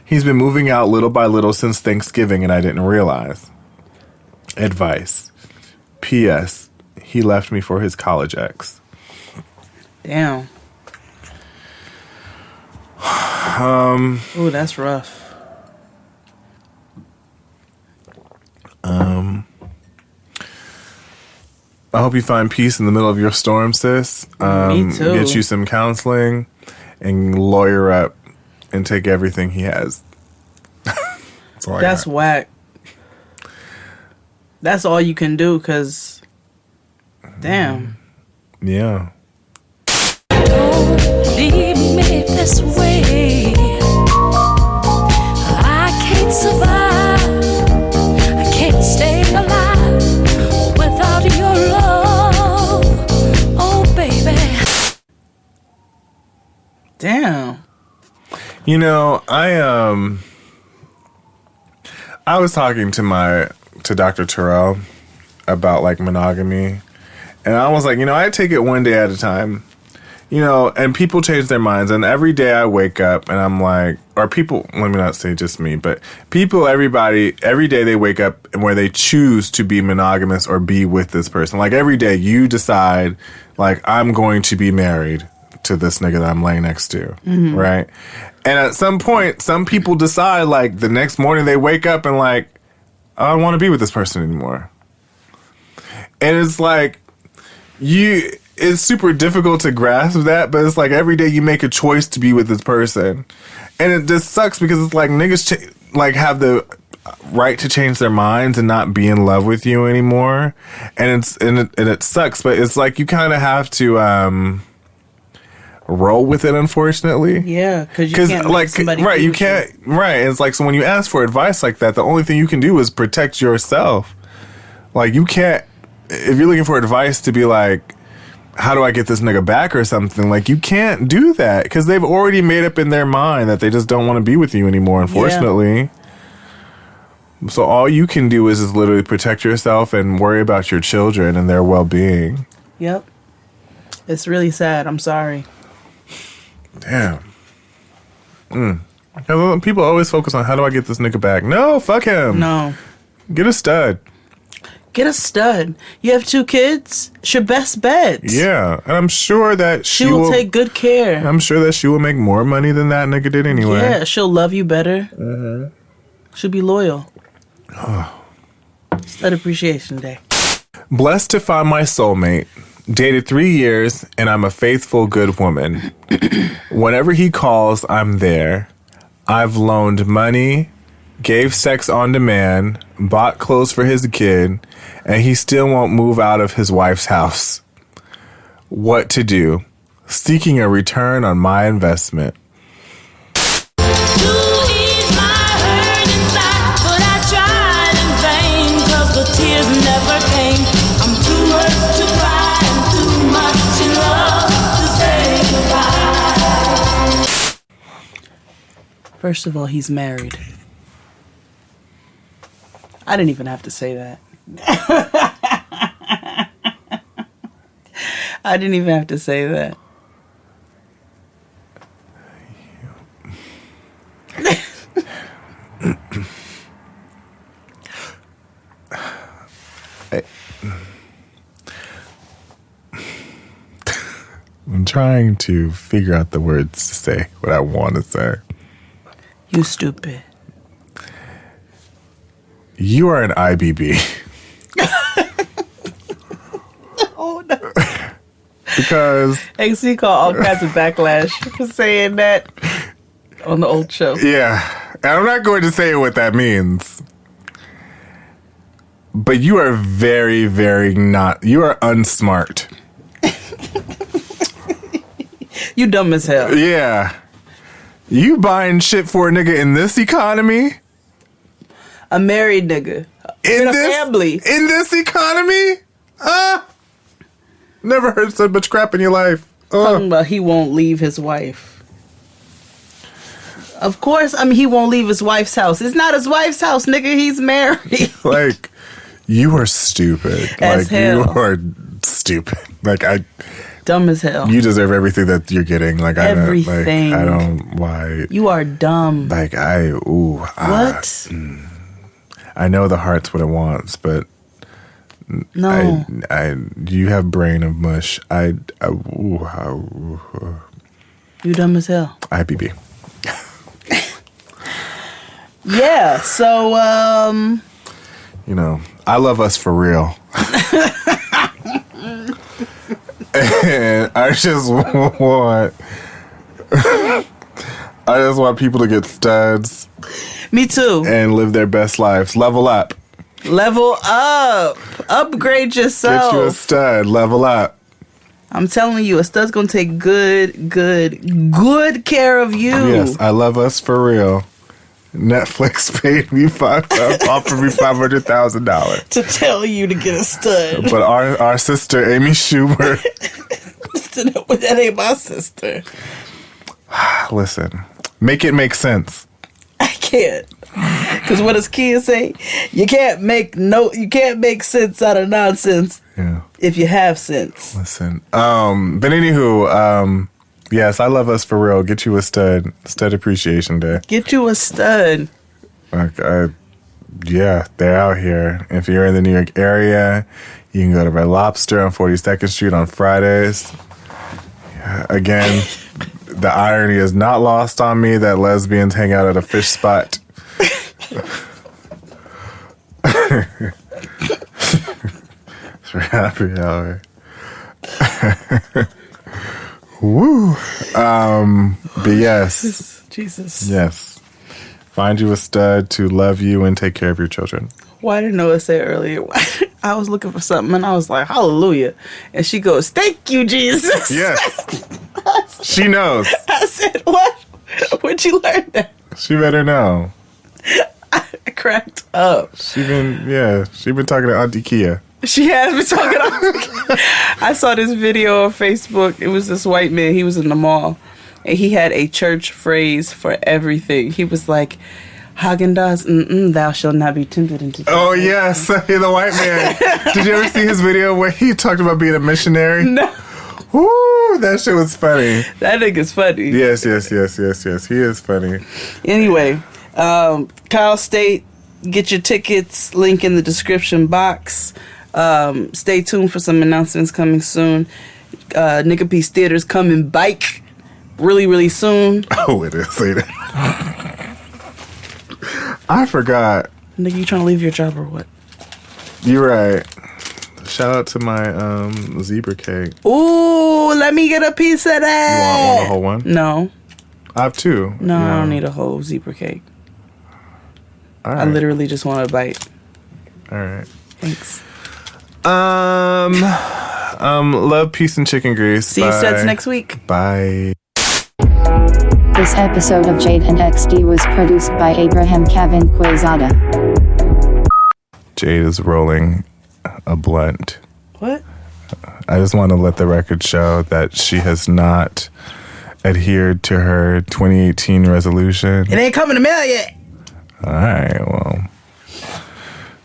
He's been moving out little by little since Thanksgiving, and I didn't realize. Advice. P.S. He left me for his college ex. Damn. Ooh, that's rough. hope you find peace in the middle of your storm, sis. Me too. Get you some counseling and lawyer up and take everything he has. That's whack. That's all you can do, because, damn. Yeah. Leave me this way. I can't survive. I can't stay alive without your love. Oh, baby. Damn. You know, I was talking to Dr. Terrell about like monogamy, and I was like, you know, I take it one day at a time, you know, and people change their minds, and every day I wake up and I'm like, or people, let me not say just me, but people, everybody, every day they wake up and where they choose to be monogamous or be with this person. Like every day you decide, like, I'm going to be married to this nigga that I'm laying next to, right? And at some point, some people decide, like, the next morning they wake up and, like, I don't want to be with this person anymore. And it's like, it's super difficult to grasp that, but it's like every day you make a choice to be with this person. And it just sucks because it's like niggas, have the right to change their minds and not be in love with you anymore. And it sucks, but it's like you kind of have to, roll with it, unfortunately. Yeah, because you can't make somebody right, do you can't shit. right. It's like, so when you ask for advice like that, the only thing you can do is protect yourself. Like, you can't, if you're looking for advice to be like, how do I get this nigga back or something, like, you can't do that because they've already made up in their mind that they just don't want to be with you anymore, unfortunately. Yeah. So all you can do is literally protect yourself and worry about your children and their well-being. Yep. It's really sad. I'm sorry. Damn. People always focus on, how do I get this nigga back? No, fuck him. No. Get a stud. Get a stud. You have 2 kids? It's your best bet. Yeah. And I'm sure that she will take good care. I'm sure that she will make more money than that nigga did anyway. Yeah, she'll love you better. She'll be loyal. Stud Appreciation Day. Blessed to find my soulmate. Dated 3 years, and I'm a faithful, good woman. Whenever he calls, I'm there. I've loaned money, gave sex on demand, bought clothes for his kid, and he still won't move out of his wife's house. What to do? Seeking a return on my investment. First of all, he's married. I didn't even have to say that. I didn't even have to say that. I'm trying to figure out the words to say what I want to say. You stupid. You are an IBB. Oh, no. Because XC caught all kinds of backlash for saying that on the old show. Yeah. And I'm not going to say what that means. But you are very, very not. You are unsmart. You dumb as hell. Yeah. You buying shit for a nigga in this economy? A married nigga. In a family. In this economy? Never heard so much crap in your life. Talking about he won't leave his wife. Of course, I mean, he won't leave his wife's house. It's not his wife's house, nigga. He's married. Like, you are stupid. As hell. You are stupid. Like, dumb as hell. You deserve everything that you're getting. Like, everything. I don't, why. You are dumb. Like, what? I know the heart's what it wants, but no. You have brain of mush. You dumb as hell. IBB. Yeah, so, you know, I love us for real. And I just want people to get studs. Me too. And live their best lives. Level up. Level up. Upgrade yourself. Get you a stud. Level up. I'm telling you, a stud's gonna take good care of you. Yes, I love us for real. Netflix paid me offered me $500,000 to tell you to get a stud. But our sister Amy Schumer, that ain't my sister. Listen, make it make sense. I can't, because what does Kia say? You can't make sense out of nonsense. Yeah. If you have sense. Listen, but anywho, yes, I love us for real. Get you a stud. Stud Appreciation Day. Get you a stud. Yeah, they're out here. If you're in the New York area, you can go to Red Lobster on 42nd Street on Fridays. Again, the irony is not lost on me that lesbians hang out at a fish spot. It's for happy hour. Woo. But yes. Jesus. Yes. Find you a stud to love you and take care of your children. Why didn't Noah say earlier? I was looking for something and I was like, hallelujah. And she goes, thank you, Jesus. Yes. She knows. I said, what? Where'd you learn that? She better know. I cracked up. She been talking to Auntie Kia. She has been talking to I saw this video on Facebook. It was this white man. He was in the mall. And he had a church phrase for everything. He was like, Haagen-Dazs, thou shalt not be tempted into temptation. Oh, yes. The white man. Did you ever see his video where he talked about being a missionary? No. Woo, that shit was funny. That nigga's funny. Yes. He is funny. Anyway, Kyle State, get your tickets. Link in the description box. Stay tuned for some announcements coming soon. Nigga Peace Theater's coming bike really, really soon. Oh, it is. I forgot. Nigga, you trying to leave your job or what? You're right. Shout out to my zebra cake. Ooh, let me get a piece of that. You want a whole one? No. I have two. No, I don't need a whole zebra cake. All right. I literally just want a bite. All right. Thanks. Love, peace, and chicken grease. See you sets next week. Bye. This episode of Jade and XD was produced by Abraham Kevin Quezada. Jade is rolling a blunt. What? I just want to let the record show that she has not adhered to her 2018 resolution. It ain't coming to mail yet. All right, well,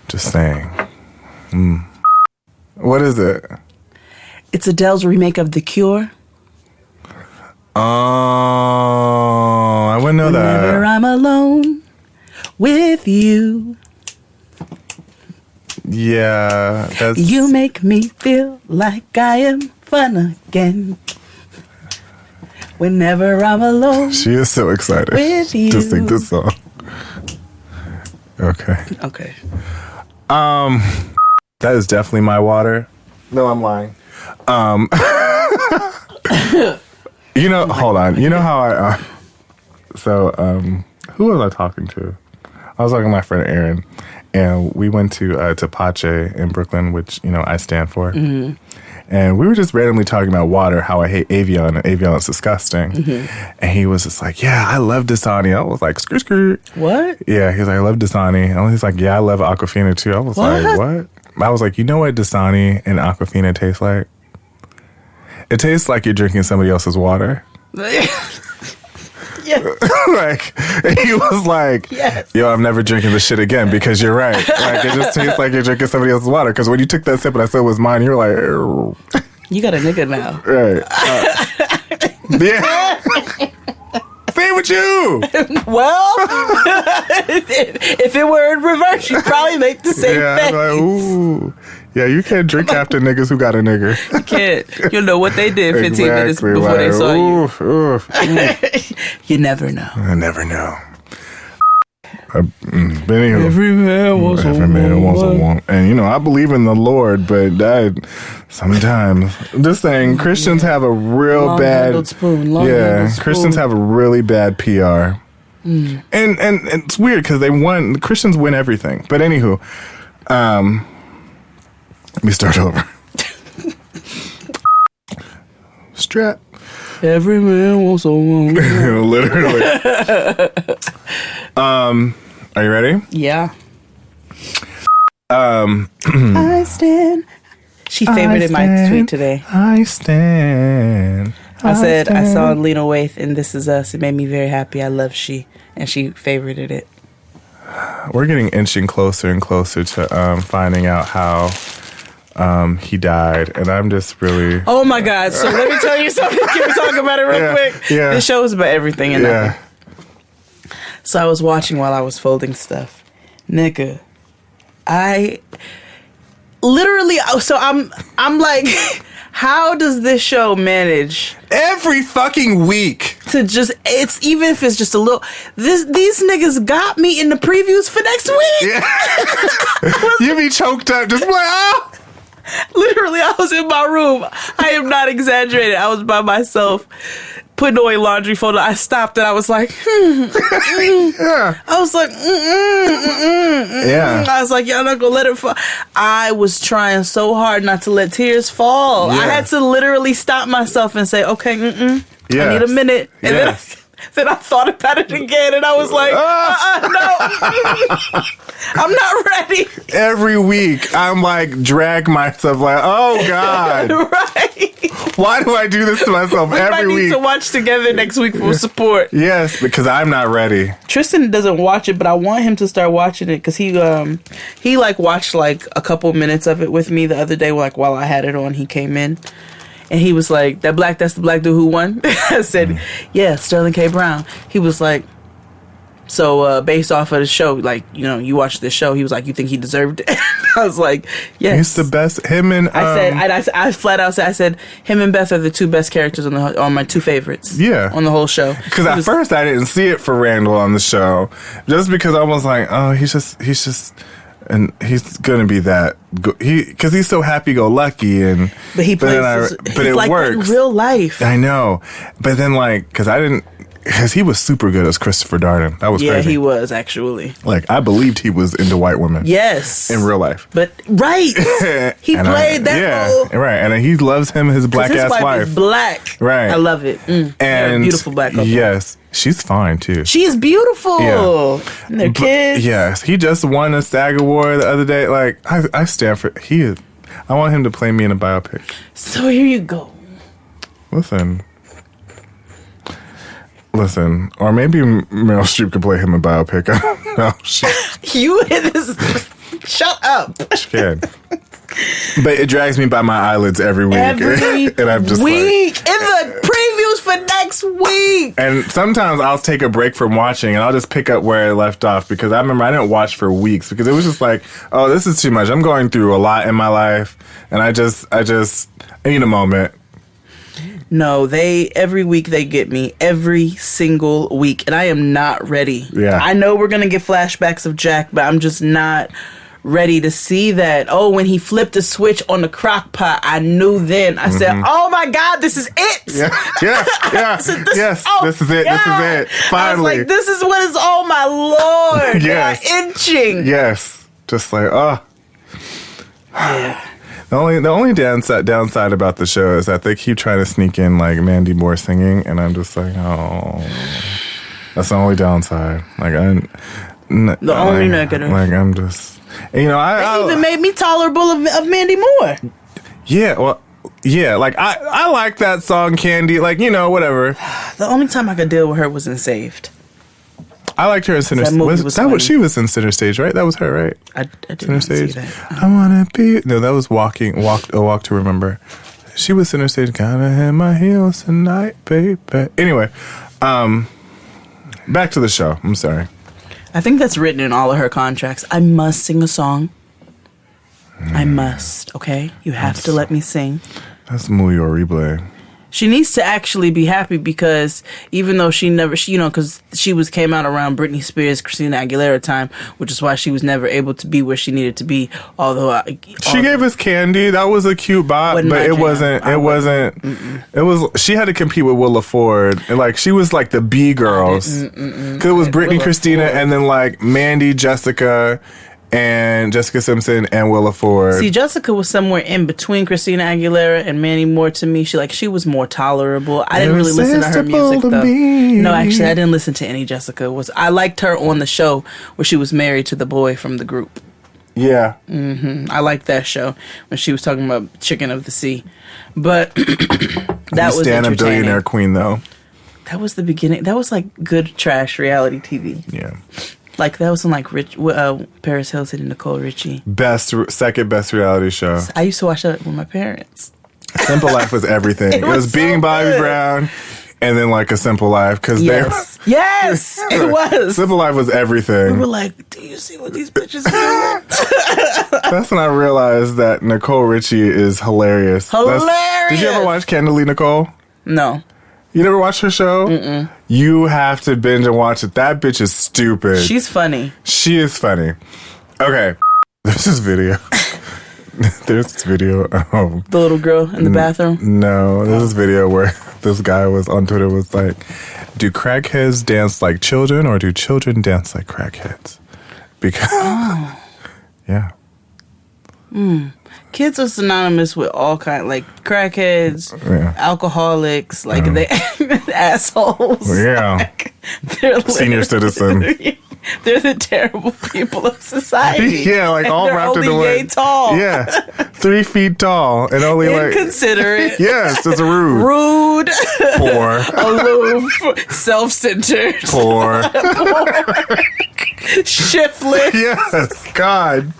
just saying. What is it? It's Adele's remake of The Cure. Oh, I wouldn't know that. Whenever I'm alone with you. Yeah, that's... You make me feel like I am fun again. Whenever I'm alone. She is so excited with you. to sing this song. Okay. That is definitely my water. No, I'm lying. You know, hold on. You know how I... who was I talking to? I was talking to my friend Aaron, and we went to Pace in Brooklyn, which, you know, I stand for. Mm-hmm. And we were just randomly talking about water, how I hate Evian, and Evian is disgusting. Mm-hmm. And he was just like, yeah, I love Dasani. I was like, skirt. What? Yeah, he's like, I love Dasani. And he's like, yeah, I love Aquafina too. I was like, what? I was like, you know what Dasani and Aquafina taste like? It tastes like you're drinking somebody else's water. Yeah. Like, and he was like, yes. Yo, I'm never drinking this shit again because you're right. Like, it just tastes like you're drinking somebody else's water. Because when you took that sip and I said it was mine, you were like, you got a nigga now. Right. Yeah. Same with you. Well, if it were in reverse, you'd probably make the same face. Like, ooh. Yeah, you can't drink after niggas who got a nigger. You can't. You know what they did 15 minutes before like, they saw you. Oof. You never know. I never know. Every man wants a woman. And, I believe in the Lord, but that sometimes, just saying, Christians have a real bad... Christians have a really bad PR. And it's weird because Christians win everything. But anywho, let me start over. Strap. Every man wants a woman. Literally. Are you ready? Yeah. I stand. She favorited my tweet today. I stand. I said, I saw Lena Waithe in This Is Us. It made me very happy. I love she. And she favorited it. We're getting inching closer and closer to finding out how he died. And I'm just really... Oh, my God. So let me tell you something. Can we talk about it real quick? Yeah. This show is about everything and nothing. So I was watching while I was folding stuff. Nigga, I literally... So I'm like... How does this show manage every fucking week to just, it's even if it's just a little, these niggas got me in the previews for next week. Yeah. You be choked up just like, oh. Literally, I was in my room. I am not exaggerating. I was by myself putting away laundry folder. I stopped and I was like, Yeah. I was like, Yeah. I was like, y'all not gonna let it fall. I was trying so hard not to let tears fall. Yeah. I had to literally stop myself and say, okay, I need a minute. And then I thought about it again and I was like, no, I'm not ready. Every week, I'm like, drag myself like, oh God. Right. Why do I do this to myself every week? We week? need to watch together next week for support. Yes, because I'm not ready. Tristan doesn't watch it, but I want him to start watching it because he like watched like a couple minutes of it with me the other day, like while I had it on. He came in. And he was like, that's the black dude who won? I said, yeah, Sterling K. Brown. He was like, so based off of the show, like, you watched this show. He was like, you think he deserved it? I was like, yes. He's the best. Him and... I flat out said, I said, him and Beth are the two best characters on my two favorites. Yeah. On the whole show. Because at first I didn't see it for Randall on the show. Just because I was like, oh, he's just... And he's gonna be that because he's so happy-go-lucky, and but it like works in real life. I know, but then because he was super good as Christopher Darden. That was crazy. Yeah, he was actually. Like I believed he was into white women. Yes, in real life. But he played that role. Right, and he loves his black ass wife. Is black. Right, I love it. And beautiful black couple. Yes. She's fine too. She is beautiful. Yeah. And their kids. Yes. He just won a SAG award the other day. Like I stand for I want him to play me in a biopic. So here you go. Listen. Or maybe Meryl Streep could play him a biopic. I don't know. You hit this. Shut up. She can. But it drags me by my eyelids every week. And I'm just week in the previews for next week. And sometimes I'll take a break from watching and I'll just pick up where I left off because I remember I didn't watch for weeks because it was just like, oh, this is too much. I'm going through a lot in my life and I need a moment. No, every week they get me every single week and I am not ready. Yeah. I know we're going to get flashbacks of Jack, but I'm just not ready to see that. Oh, when he flipped the switch on the crock pot, I knew then. I said, oh my God, this is it. Yeah. This is it. God. This is it. Finally. I was like, this is what is, oh my Lord. Yes. Inching. Yes. Just like, oh. Yeah. The only downside about the show is that they keep trying to sneak in like Mandy Moore singing, and I'm just like, oh. That's the only downside. Like, I'm negative. Like, I'm just... They even made me tolerable of Mandy Moore. Yeah, well, yeah, like I like that song, Candy, like, whatever. The only time I could deal with her was in Saved. I liked her in Center Stage. She was in Center Stage, right? That was her, right? I didn't see that. I wanna be. No, that was A Walk to Remember. She was Center Stage. Gotta have my heels tonight, baby. Anyway, back to the show. I'm sorry. I think that's written in all of her contracts. I must sing a song. I must, okay? You have to let me sing. That's muy horrible. She needs to actually be happy because even though because she came out around Britney Spears, Christina Aguilera time, which is why she was never able to be where she needed to be. Although she gave us Candy, that was a cute bop, but it wasn't. She had to compete with Willa Ford, and like she was like the B girls because it was Britney, Christina, and then like Mandy, Jessica Simpson and Willa Ford. See, Jessica was somewhere in between Christina Aguilera and Mandy Moore to me. She was more tolerable. I didn't really listen to her music though. No, actually, I didn't listen to any Jessica. I liked her on the show where she was married to the boy from the group. Yeah. I liked that show when she was talking about Chicken of the Sea. But that was entertaining. A Billionaire Queen though. That was the beginning. That was like good trash reality TV. Yeah. Like that was on like Paris Hilton and Nicole Richie. Second best reality show. I used to watch that with my parents. Simple Life was everything. It was so being Bobby Brown, and then like A Simple Life because it was. Simple Life was everything. We were like, do you see what these bitches do? That's when I realized that Nicole Richie is hilarious. Did you ever watch Candidly Nicole? No. You never watched her show? Mm-mm. You have to binge and watch it. That bitch is stupid. She's funny. She is funny. Okay. There's this video. The little girl in the bathroom? No. There's this video where this guy was on Twitter was like, do crackheads dance like children or do children dance like crackheads? Because... Yeah. Kids are synonymous with all like crackheads, alcoholics, like they assholes. Yeah, like, they're senior citizen. They're the terrible people of society. Yeah, like all wrapped into one. Tall. Yeah, 3 feet tall and only inconsiderate. Yes, it's rude, poor, aloof, self-centered, poor, shiftless. Yes, God.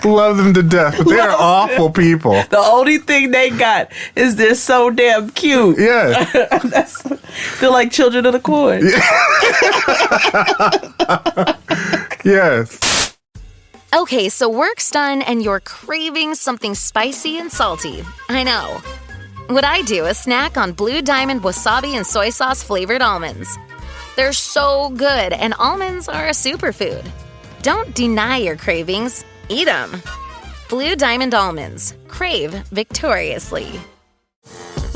Love them to death, but they're awful people. The only thing they got is they're so damn cute. Yeah. They're like children of the corn. Yes. Okay, so work's done and you're craving something spicy and salty. I know. What I do is snack on Blue Diamond wasabi and soy sauce flavored almonds. They're so good, and almonds are a superfood. Don't deny your cravings. Eat them. Blue Diamond almonds. Crave victoriously.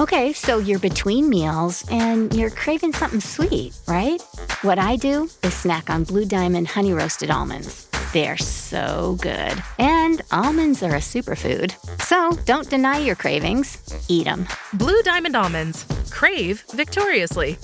Okay, so you're between meals and you're craving something sweet, right? What I do is snack on Blue Diamond honey roasted almonds. They're so good. And almonds are a superfood. So don't deny your cravings. Eat them. Blue Diamond almonds. Crave victoriously.